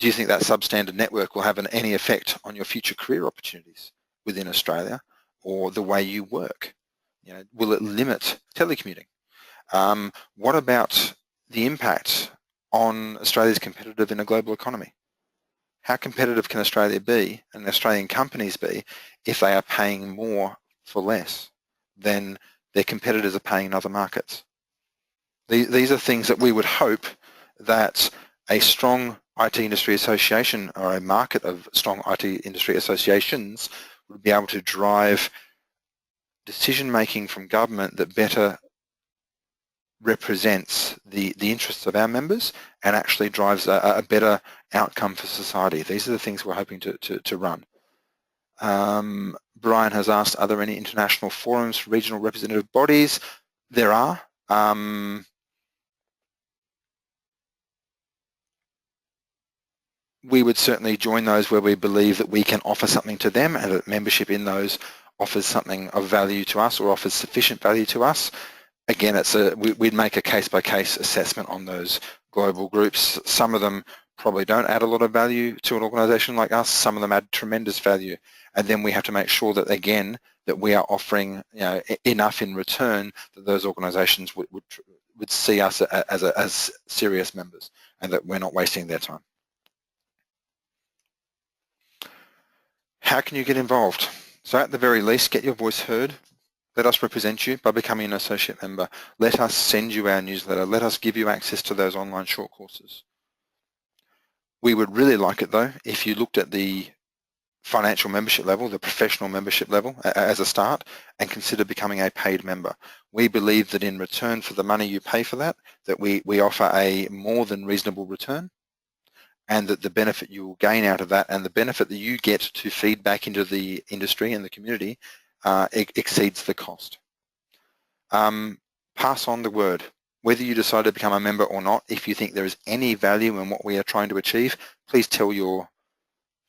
you think that substandard network will have any effect on your future career opportunities within Australia or the way you work? Will it limit telecommuting? What about the impact on Australia's competitive in a global economy? How competitive can Australia be and Australian companies be if they are paying more for less than their competitors are paying in other markets. These are things that we would hope that a strong IT industry association or a market of strong IT industry associations would be able to drive decision-making from government that better represents the interests of our members and actually drives a better outcome for society. These are the things we're hoping to run. Brian has asked, are there any international forums for regional representative bodies? There are. We would certainly join those where we believe that we can offer something to them and that membership in those offers something of value to us or offers sufficient value to us. Again, we'd make a case-by-case assessment on those global groups. Some of them probably don't add a lot of value to an organisation like us. Some of them add tremendous value, and then we have to make sure that, again, that we are offering enough in return that those organisations would see us as serious members and that we're not wasting their time. How can you get involved? So at the very least, get your voice heard. Let us represent you by becoming an associate member. Let us send you our newsletter. Let us give you access to those online short courses. We would really like it though if you looked at the financial membership level, the professional membership level as a start, and consider becoming a paid member. We believe that in return for the money you pay for that we offer a more than reasonable return, and that the benefit you will gain out of that and the benefit that you get to feed back into the industry and the community exceeds the cost. Pass on the word. Whether you decide to become a member or not, if you think there is any value in what we are trying to achieve, please tell your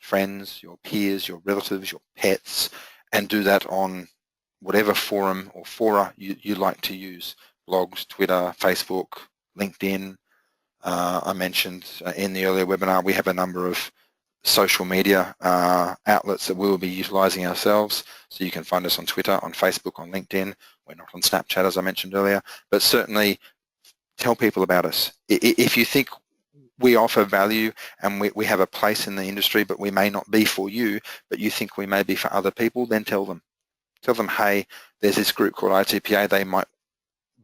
friends, your peers, your relatives, your pets, and do that on whatever forum or fora you like to use. Blogs, Twitter, Facebook, LinkedIn. I mentioned in the earlier webinar, we have a number of social media outlets that we will be utilising ourselves. So you can find us on Twitter, on Facebook, on LinkedIn. We're not on Snapchat, as I mentioned earlier, but certainly tell people about us. If you think we offer value and we have a place in the industry, but we may not be for you, but you think we may be for other people, then tell them. Tell them, hey, there's this group called ITPA, they might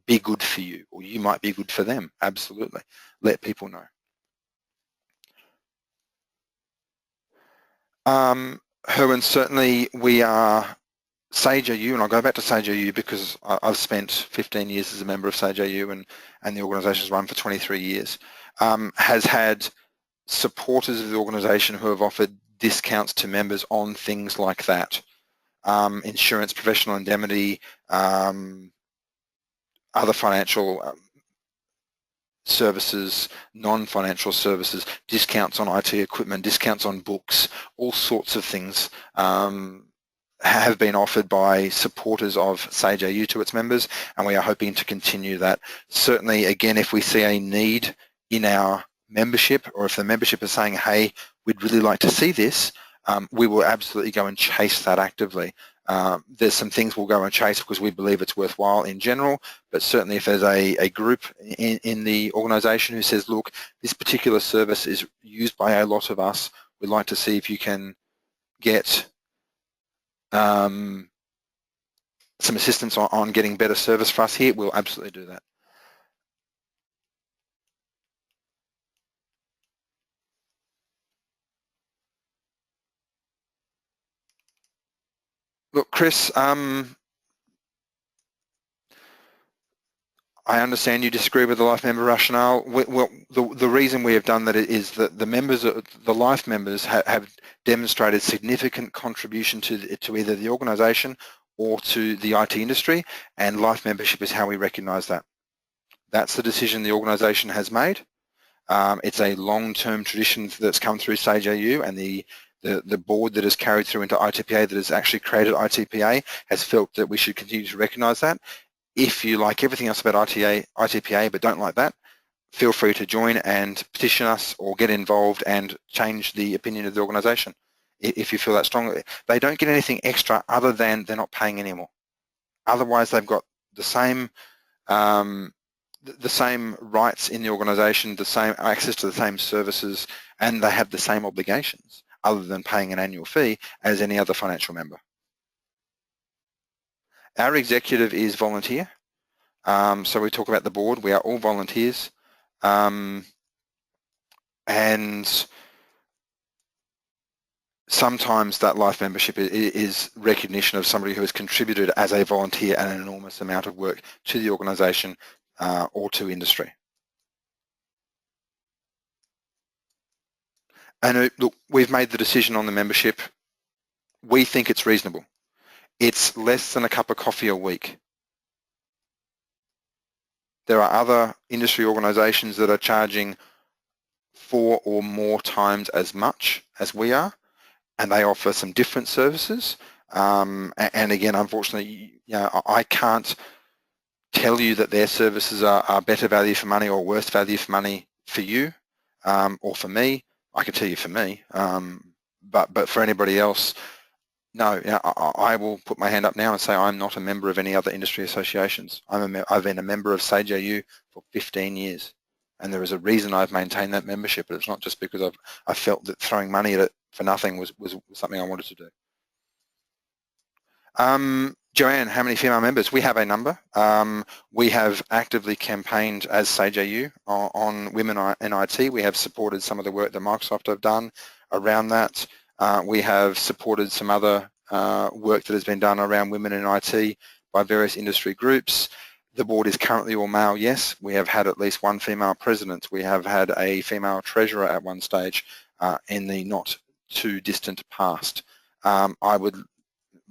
be good for you, or you might be good for them. Absolutely. Let people know. Herwin, certainly we are Sage AU, and I'll go back to Sage AU because I've spent 15 years as a member of Sage AU and the organisation's run for 23 years, has had supporters of the organisation who have offered discounts to members on things like that. Insurance, professional indemnity, other financial services, non-financial services, discounts on IT equipment, discounts on books, all sorts of things have been offered by supporters of Sage AU to its members, and we are hoping to continue that. Certainly, again, if we see a need in our membership, or if the membership is saying, hey, we'd really like to see this, we will absolutely go and chase that actively. There's some things we'll go and chase because we believe it's worthwhile in general, but certainly if there's a group in the organisation who says, look, this particular service is used by a lot of us, we'd like to see if you can get some assistance on getting better service for us here, we'll absolutely do that. Look, Chris, I understand you disagree with the life member rationale. Well, the reason we have done that is that the life members have demonstrated significant contribution to either the organisation or to the IT industry, and life membership is how we recognise that. That's the decision the organisation has made. It's a long-term tradition that's come through Sage AU, and the board that has carried through into ITPA that has actually created ITPA has felt that we should continue to recognise that. If you like everything else about ITPA but don't like that, feel free to join and petition us or get involved and change the opinion of the organisation if you feel that strongly. They don't get anything extra other than they're not paying anymore. Otherwise, they've got the same rights in the organisation, the same access to the same services, and they have the same obligations other than paying an annual fee as any other financial member. Our executive is volunteer. So we talk about the board. We are all volunteers. And sometimes that life membership is recognition of somebody who has contributed as a volunteer an enormous amount of work to the organisation or to industry. And look, we've made the decision on the membership. We think it's reasonable. It's less than a cup of coffee a week. There are other industry organisations that are charging 4 or more times as much as we are, and they offer some different services. And again, unfortunately, I can't tell you that their services are better value for money or worse value for money for you or for me. I can tell you for me, but for anybody else, no. I will put my hand up now and say I'm not a member of any other industry associations. I've been a member of SAGEAU for 15 years. And there is a reason I've maintained that membership, but it's not just because I felt that throwing money at it for nothing was something I wanted to do. Joanne, how many female members? We have a number. We have actively campaigned as SAGEAU on women in IT. We have supported some of the work that Microsoft have done around that. We have supported some other work that has been done around women in IT by various industry groups. The board is currently all male, yes. We have had at least one female president. We have had a female treasurer at one stage in the not too distant past.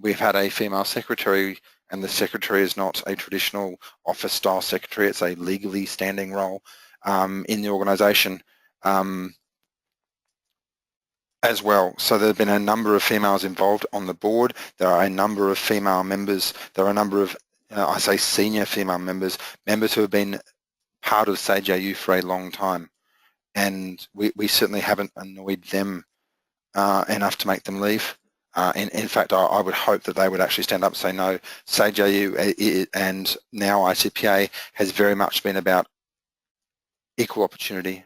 We've had a female secretary, and the secretary is not a traditional office style secretary. It's a legally standing role in the organisation as well. So there have been a number of females involved on the board. There are a number of female members. There are a number of I say senior female members who have been part of SAGEAU for a long time, and we certainly haven't annoyed them enough to make them leave. In fact, I would hope that they would actually stand up and say, no, SAGEAU and now ICPA has very much been about equal opportunity,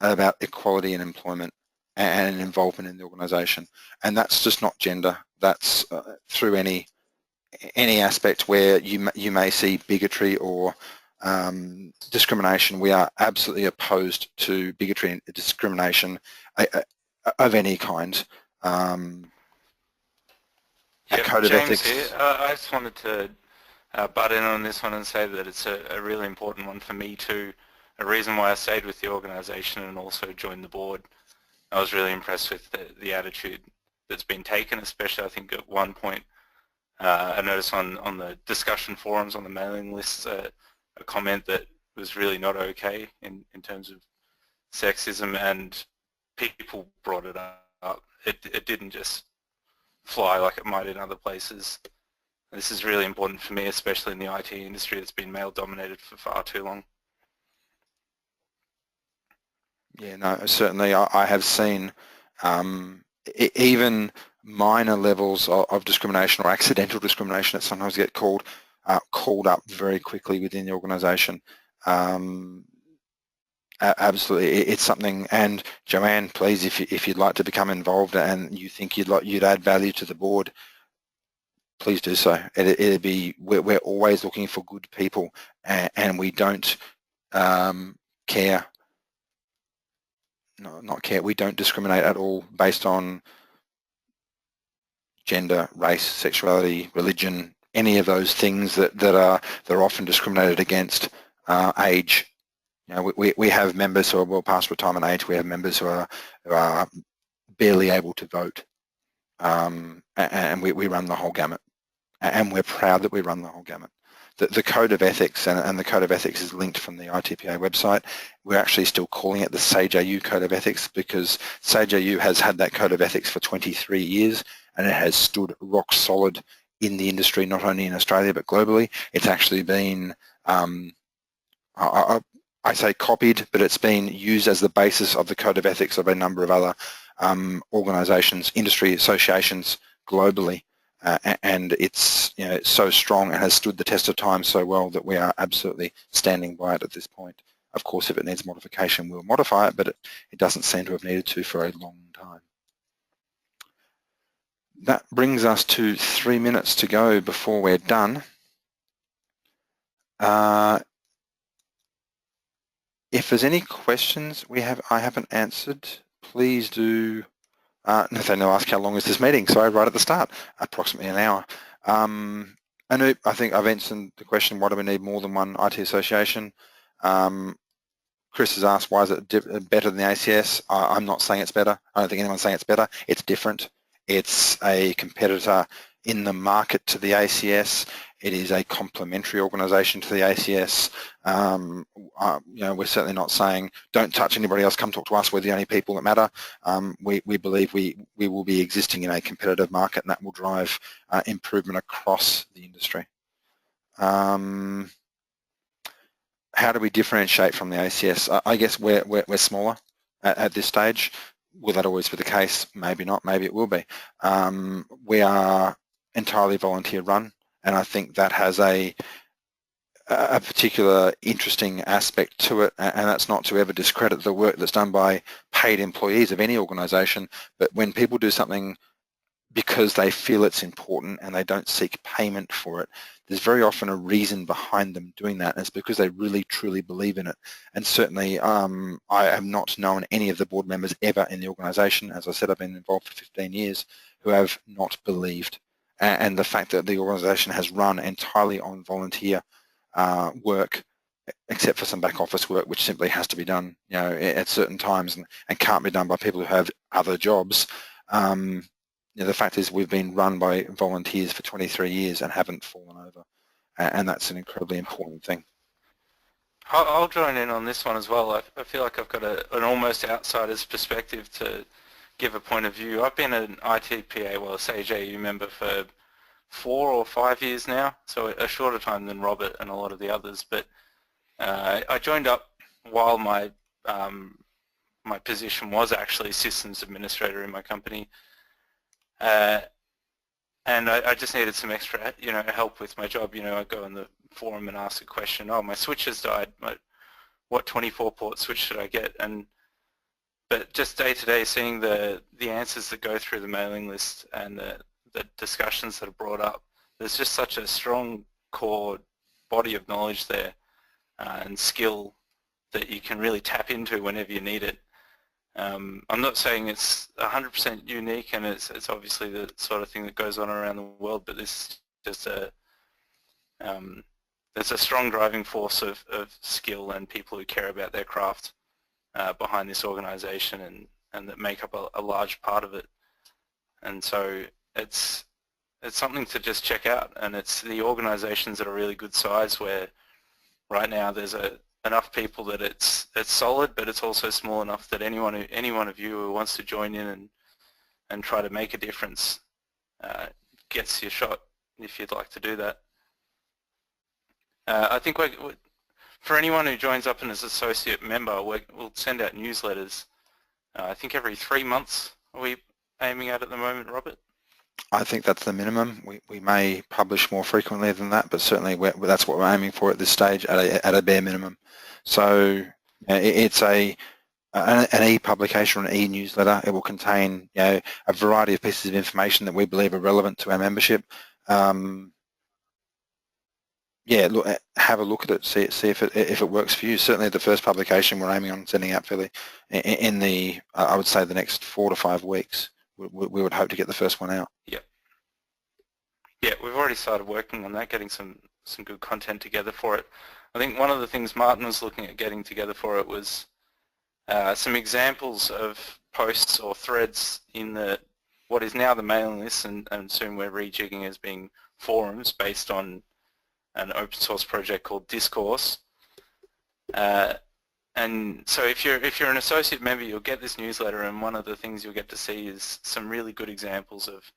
about equality in employment and involvement in the organisation. And that's just not gender. That's through any aspect where you may see bigotry or discrimination. We are absolutely opposed to bigotry and discrimination of any kind. Code of James ethics. here. I just wanted to butt in on this one and say that it's a really important one for me too. A reason why I stayed with the organisation and also joined the board. I was really impressed with the attitude that's been taken, especially I think at one point I noticed on the discussion forums on the mailing lists a comment that was really not okay in terms of sexism, and people brought it up. It didn't just fly like it might in other places. This is really important for me, especially in the IT industry that's been male dominated for far too long. Yeah, no, certainly I have seen even minor levels of discrimination or accidental discrimination that sometimes get called up very quickly within the organisation. Absolutely, it's something. And Joanne, please, if you'd like to become involved and you think you'd add value to the board, please do so. It'd be we're always looking for good people, and we don't care. No, not care. We don't discriminate at all based on gender, race, sexuality, religion, any of those things that are often discriminated against. Age. You know, we have members who are well past retirement age. We have members who are barely able to vote, and we run the whole gamut. And we're proud that we run the whole gamut. The Code of Ethics, and the Code of Ethics is linked from the ITPA website. We're actually still calling it the SAGEAU Code of Ethics because SAGEAU has had that Code of Ethics for 23 years and it has stood rock solid in the industry, not only in Australia but globally. It's actually been, I say copied, but it's been used as the basis of the Code of Ethics of a number of other organisations, industry associations globally. And it's, you know, it's so strong and has stood the test of time so well that we are absolutely standing by it at this point. Of course, if it needs modification, we'll modify it, but it doesn't seem to have needed to for a long time. That brings us to 3 minutes to go before we're done. If there's any questions I haven't answered, please do. Nathaniel asked how long is this meeting? So right at the start, approximately an hour. Anoop, I think I've answered the question, why do we need more than one IT association? Chris has asked, why is it better than the ACS? I'm not saying it's better. I don't think anyone's saying it's better. It's different. It's a competitor in the market to the ACS. It is a complementary organisation to the ACS. We're certainly not saying don't touch anybody else, come talk to us, we're the only people that matter. We believe we will be existing in a competitive market, and that will drive improvement across the industry. How do we differentiate from the ACS? I guess we're smaller at this stage. Will that always be the case? Maybe not, maybe it will be. We are entirely volunteer run, and I think that has a particular interesting aspect to it, and that's not to ever discredit the work that's done by paid employees of any organisation, but when people do something because they feel it's important and they don't seek payment for it, there's very often a reason behind them doing that, and it's because they really truly believe in it. And certainly I have not known any of the board members ever in the organisation, as I said, I've been involved for 15 years, who have not believed. And the fact that the organisation has run entirely on volunteer work, except for some back office work which simply has to be done at certain times and can't be done by people who have other jobs. The fact is we've been run by volunteers for 23 years and haven't fallen over, and that's an incredibly important thing. I'll join in on this one as well. I feel like I've got an almost outsider's perspective to give a point of view. I've been an ITPA, well, a Sage AU member for 4 or 5 years now, so a shorter time than Robert and a lot of the others. But I joined up while my my position was actually systems administrator in my company, and I just needed some extra, help with my job. I go in the forum and ask a question. Oh, my switch has died. What 24-port switch should I get? But just day to day, seeing the answers that go through the mailing list and the discussions that are brought up, there's just such a strong core body of knowledge there and skill that you can really tap into whenever you need it. I'm not saying it's 100% unique, and it's obviously the sort of thing that goes on around the world, but this is just there's a strong driving force of skill and people who care about their craft behind this organisation, and that make up a large part of it. And so it's something to just check out, and it's the organisations that are really good size where right now there's enough people that it's solid, but it's also small enough that any one of you who wants to join in and try to make a difference gets your shot if you'd like to do that. I think for anyone who joins up and is associate member, we'll send out newsletters. I think every 3 months. Are we aiming at the moment, Robert? I think that's the minimum. We may publish more frequently than that, but certainly that's what we're aiming for at this stage, at a bare minimum. So it's an e-publication or an e-newsletter. It will contain a variety of pieces of information that we believe are relevant to our membership. Look, have a look at it, see if it works for you. Certainly the first publication we're aiming on sending out fairly in the, I would say, the next 4 to 5 weeks. We would hope to get the first one out. Yeah, we've already started working on that, getting some good content together for it. I think one of the things Martin was looking at getting together for it was some examples of posts or threads in what is now the mailing list, and soon we're rejigging as being forums based on an open source project called Discourse. And so if you're an associate member, you'll get this newsletter, and one of the things you'll get to see is some really good examples of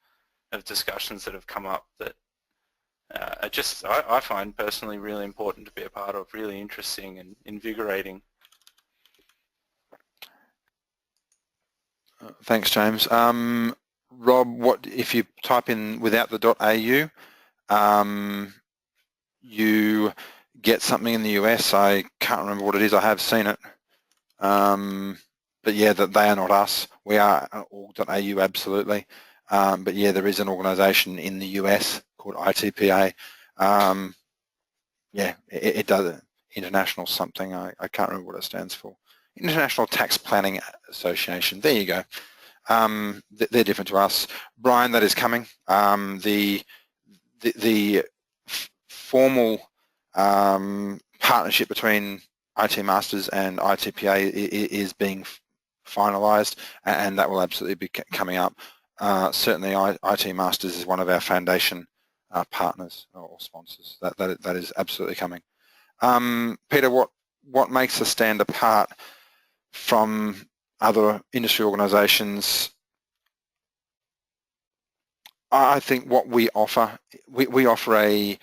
discussions that have come up that are I find personally really important to be a part of, really interesting and invigorating. Thanks, James. Rob, what if you type in without the .au, you get something in the US? I can't remember what it is. I have seen it. But yeah, that they are not us. We are org.au, absolutely. But yeah, there is an organisation in the US called ITPA. yeah, it does. International something, I can't remember what it stands for. International Tax Planning Association. There you go. They're different to us. Brian, that is coming. The formal partnership between IT Masters and ITPA is being finalised, and that will absolutely be coming up. Certainly, IT Masters is one of our foundation partners or sponsors. That is absolutely coming. Peter, what makes us stand apart from other industry organisations? I think what we offer, we offer a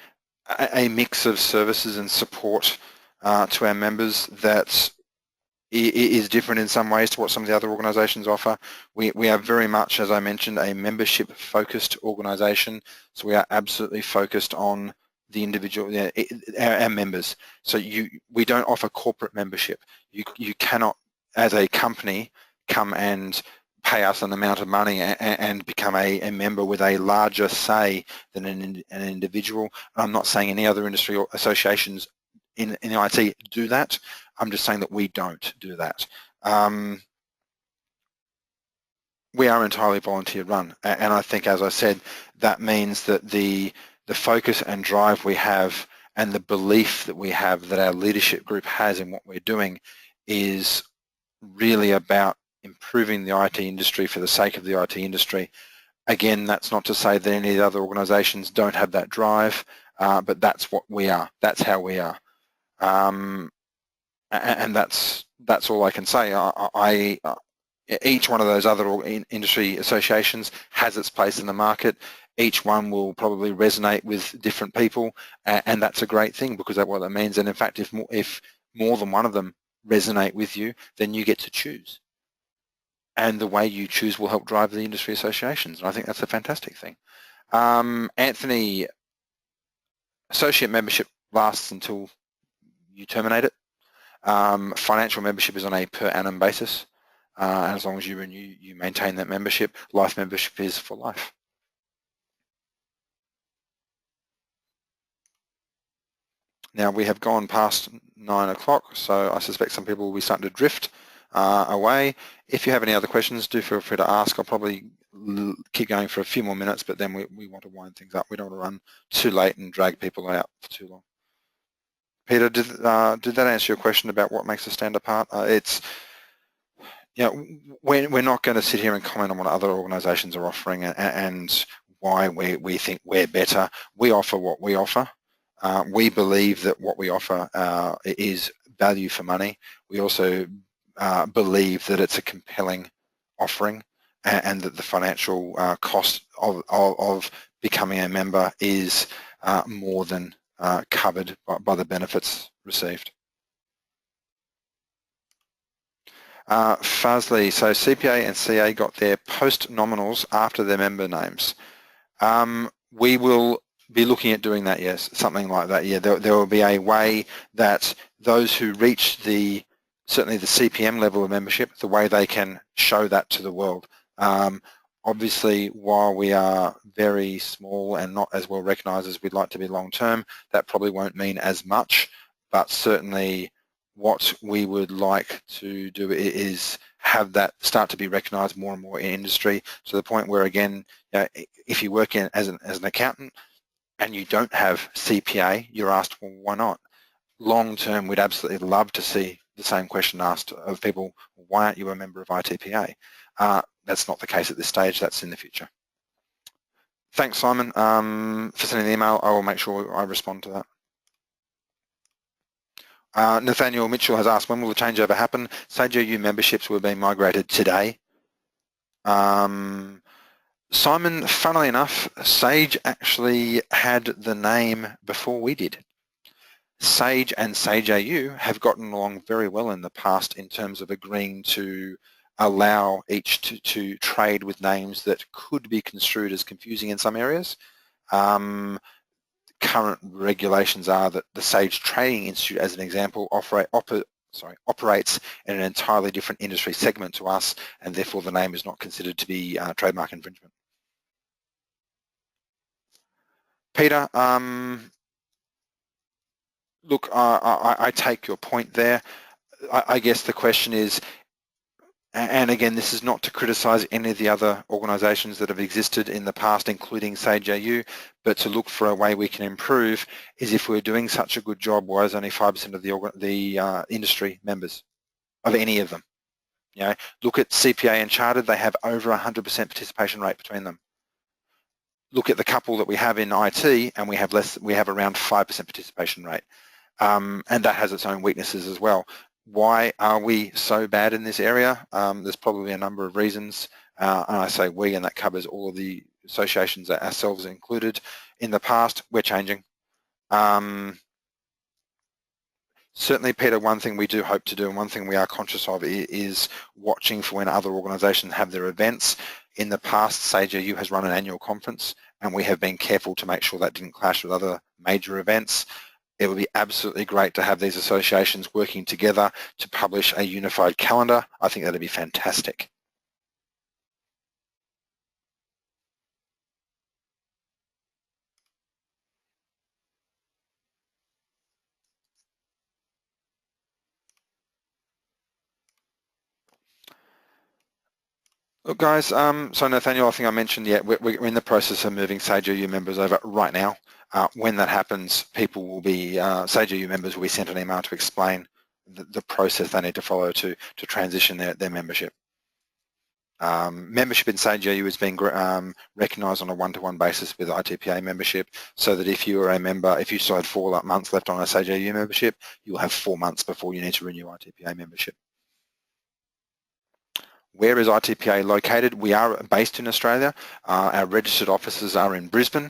mix of services and support to our members that is different in some ways to what some of the other organisations offer. We are very much, as I mentioned, a membership-focused organisation, so we are absolutely focused on the individual, our members. So we don't offer corporate membership. You cannot, as a company, come and pay us an amount of money and become a member with a larger say than an individual. I'm not saying any other industry or associations in the IT do that. I'm just saying that we don't do that. We are entirely volunteer run, and I think, as I said, that means that the focus and drive we have and the belief that we have that our leadership group has in what we're doing is really about improving the IT industry for the sake of the IT industry. Again, that's not to say that any of the other organisations don't have that drive, but that's what we are. That's how we are. And that's all I can say. Each one of those other industry associations has its place in the market. Each one will probably resonate with different people, and that's a great thing, because that's what that means. And in fact, if more than one of them resonate with you, then you get to choose. And the way you choose will help drive the industry associations. And I think that's a fantastic thing. Anthony, associate membership lasts until you terminate it. Financial membership is on a per annum basis. And as long as you renew, you maintain that membership. Life membership is for life. Now, we have gone past 9 o'clock, so I suspect some people will be starting to drift away. If you have any other questions, do feel free to ask. I'll probably keep going for a few more minutes, but then we want to wind things up. We don't want to run too late and drag people out for too long. Peter, did that answer your question about what makes us stand apart? It's, we're not going to sit here and comment on what other organisations are offering and why we think we're better. We offer what we offer. We believe that what we offer is value for money. We also believe that it's a compelling offering, and that the financial cost of becoming a member is more than covered by the benefits received. Fazli, so CPA and CA got their post-nominals after their member names. We will be looking at doing that, yes, something like that. Yeah, there will be a way that those who reach certainly the CPM level of membership, the way they can show that to the world. Obviously, while we are very small and not as well recognised as we'd like to be long term, that probably won't mean as much, but certainly what we would like to do is have that start to be recognised more and more in industry, to the point where, again, if you work as an accountant and you don't have CPA, you're asked, well, why not? Long term, we'd absolutely love to see the same question asked of people, why aren't you a member of ITPA? That's not the case at this stage. That's in the future. Thanks, Simon, for sending the email. I will make sure I respond to that. Nathaniel Mitchell has asked, when will the changeover happen? Sage EU memberships were being migrated today. Simon, funnily enough, Sage actually had the name before we did. Sage and Sage AU have gotten along very well in the past in terms of agreeing to allow each to trade with names that could be construed as confusing in some areas. Current regulations are that the Sage Trading Institute, as an example, operates in an entirely different industry segment to us, and therefore the name is not considered to be trademark infringement. Peter, look, I take your point there. I guess the question is, and again, this is not to criticise any of the other organisations that have existed in the past, including Sage AU, but to look for a way we can improve is if we're doing such a good job, why is only 5% of the industry members of any of them? You know, look at CPA and Chartered, they have over 100% participation rate between them. Look at the couple that we have in IT and we have around 5% participation rate. And that has its own weaknesses as well. Why are we so bad in this area? There's probably a number of reasons, and I say we, and that covers all of the associations, ourselves included. In the past, we're changing. Certainly, Peter, one thing we do hope to do and one thing we are conscious of is watching for when other organisations have their events. In the past, Sage AU has run an annual conference and we have been careful to make sure that didn't clash with other major events. It would be absolutely great to have these associations working together to publish a unified calendar. I think that'd be fantastic. Look, guys, so Nathaniel, I think I mentioned, yeah, we're in the process of moving Sage AU members over right now. When that happens, people will be, Sage AU members will be sent an email to explain the process they need to follow to transition their membership. Membership in Sage AU is being recognised on a one-to-one basis with ITPA membership, so that if you are a member, if you still had 4 months left on a Sage AU membership, you'll have 4 months before you need to renew ITPA membership. Where is ITPA located? We are based in Australia. Our registered offices are in Brisbane.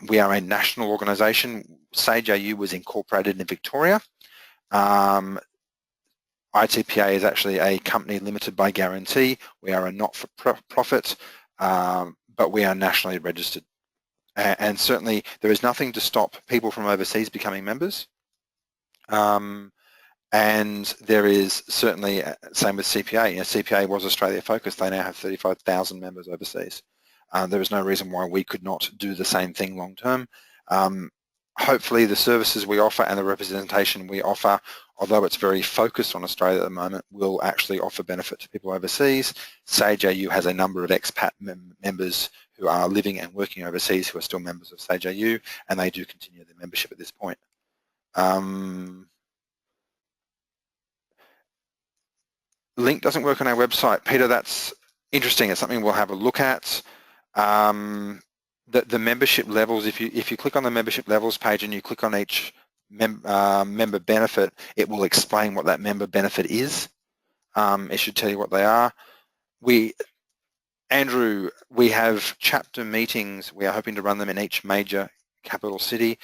We are a national organisation. Sage AU was incorporated in Victoria. ITPA is actually a company limited by guarantee. We are a not-for-profit, but we are nationally registered. And certainly there is nothing to stop people from overseas becoming members. And there is certainly, same with CPA. You know, CPA was Australia focused. They now have 35,000 members overseas. There is no reason why we could not do the same thing long term. Hopefully the services we offer and the representation we offer, although it's very focused on Australia at the moment, will actually offer benefit to people overseas. Sage AU has a number of expat members who are living and working overseas who are still members of Sage AU, and they do continue their membership at this point. Link doesn't work on our website. Peter, that's interesting. It's something we'll have a look at. The membership levels, if you click on the membership levels page and you click on each member benefit, it will explain what that member benefit is. It should tell you what they are. Andrew, we have chapter meetings. We are hoping to run them in each major capital city.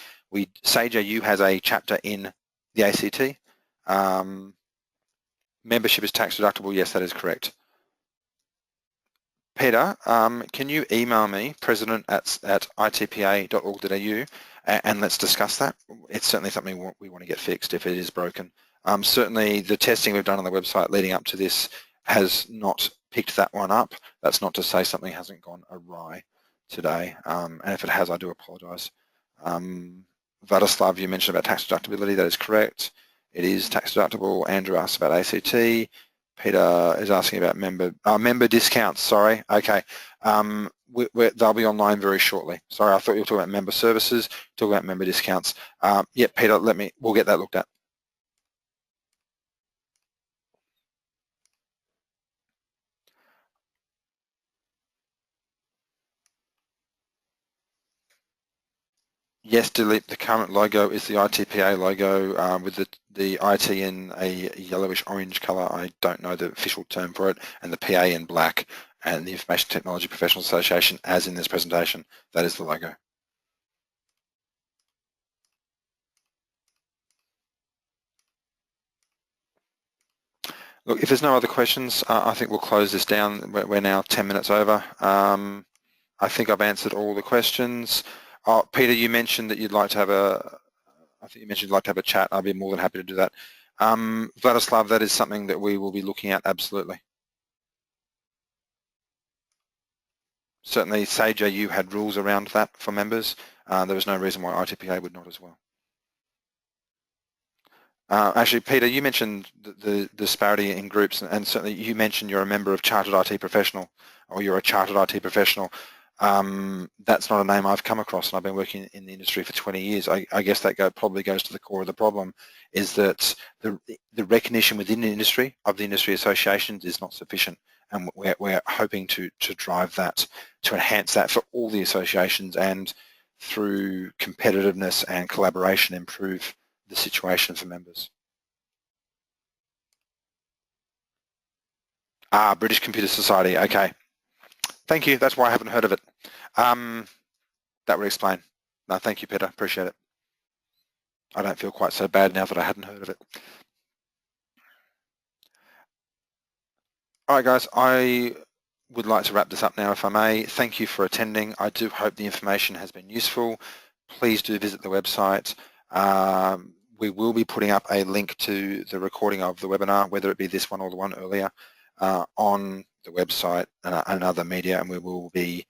Sage AU has a chapter in the ACT. Membership is tax deductible. Yes, that is correct. Peter, can you email me, president@itpa.org.au, and let's discuss that. It's certainly something we want to get fixed if it is broken. Certainly the testing we've done on the website leading up to this has not picked that one up. That's not to say something hasn't gone awry today, and if it has, I do apologise. Vladislav, you mentioned about tax deductibility. That is correct. It is tax deductible. Andrew asked about ACT. Peter is asking about member discounts. Sorry. Okay. They'll be online very shortly. Sorry, I thought you were talking about member services. Talking about member discounts. Yeah, Peter. We'll get that looked at. Yes, delete the current logo is the ITPA logo with the IT in a yellowish orange colour. I don't know the official term for it, and the PA in black, and the Information Technology Professional Association as in this presentation. That is the logo. Look, if there's no other questions, I think we'll close this down. We're now 10 minutes over. I think I've answered all the questions. Peter, you mentioned that you'd like to have I think you mentioned you'd like to have a chat. I'd be more than happy to do that. Vladislav, that is something that we will be looking at, absolutely. Certainly Sage AU had rules around that for members. There was no reason why ITPA would not as well. Actually, Peter, you mentioned the disparity in groups, and certainly you mentioned you're a member of Chartered IT Professional, or you're a Chartered IT Professional. That's not a name I've come across, and I've been working in the industry for 20 years. I guess that probably goes to the core of the problem, is that the recognition within the industry of the industry associations is not sufficient, and we're hoping to drive that, to enhance that for all the associations, and through competitiveness and collaboration improve the situation for members. British Computer Society, okay. Thank you, that's why I haven't heard of it. That would explain. No, thank you, Peter, appreciate it. I don't feel quite so bad now that I hadn't heard of it. All right, guys, I would like to wrap this up now, if I may. Thank you for attending. I do hope the information has been useful. Please do visit the website. We will be putting up a link to the recording of the webinar, whether it be this one or the one earlier, on the website and other media, and we will be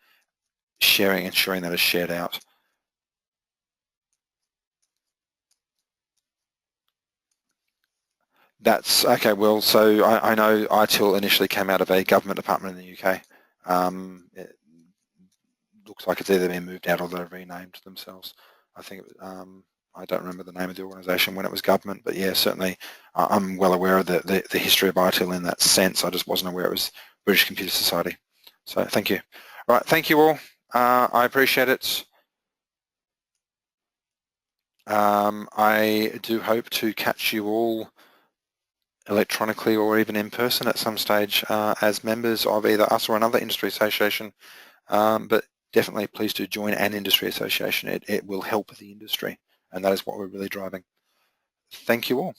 ensuring that is shared out. That's okay. Well, so I know ITIL initially came out of a government department in the UK. It looks like it's either been moved out or they've renamed themselves. I think I don't remember the name of the organisation when it was government, but yeah, certainly I'm well aware of the history of ITIL in that sense. I just wasn't aware it was British Computer Society. So thank you. All right, thank you all. I appreciate it. I do hope to catch you all electronically or even in person at some stage as members of either us or another industry association, but definitely please do join an industry association. It will help the industry, and that is what we're really driving. Thank you all.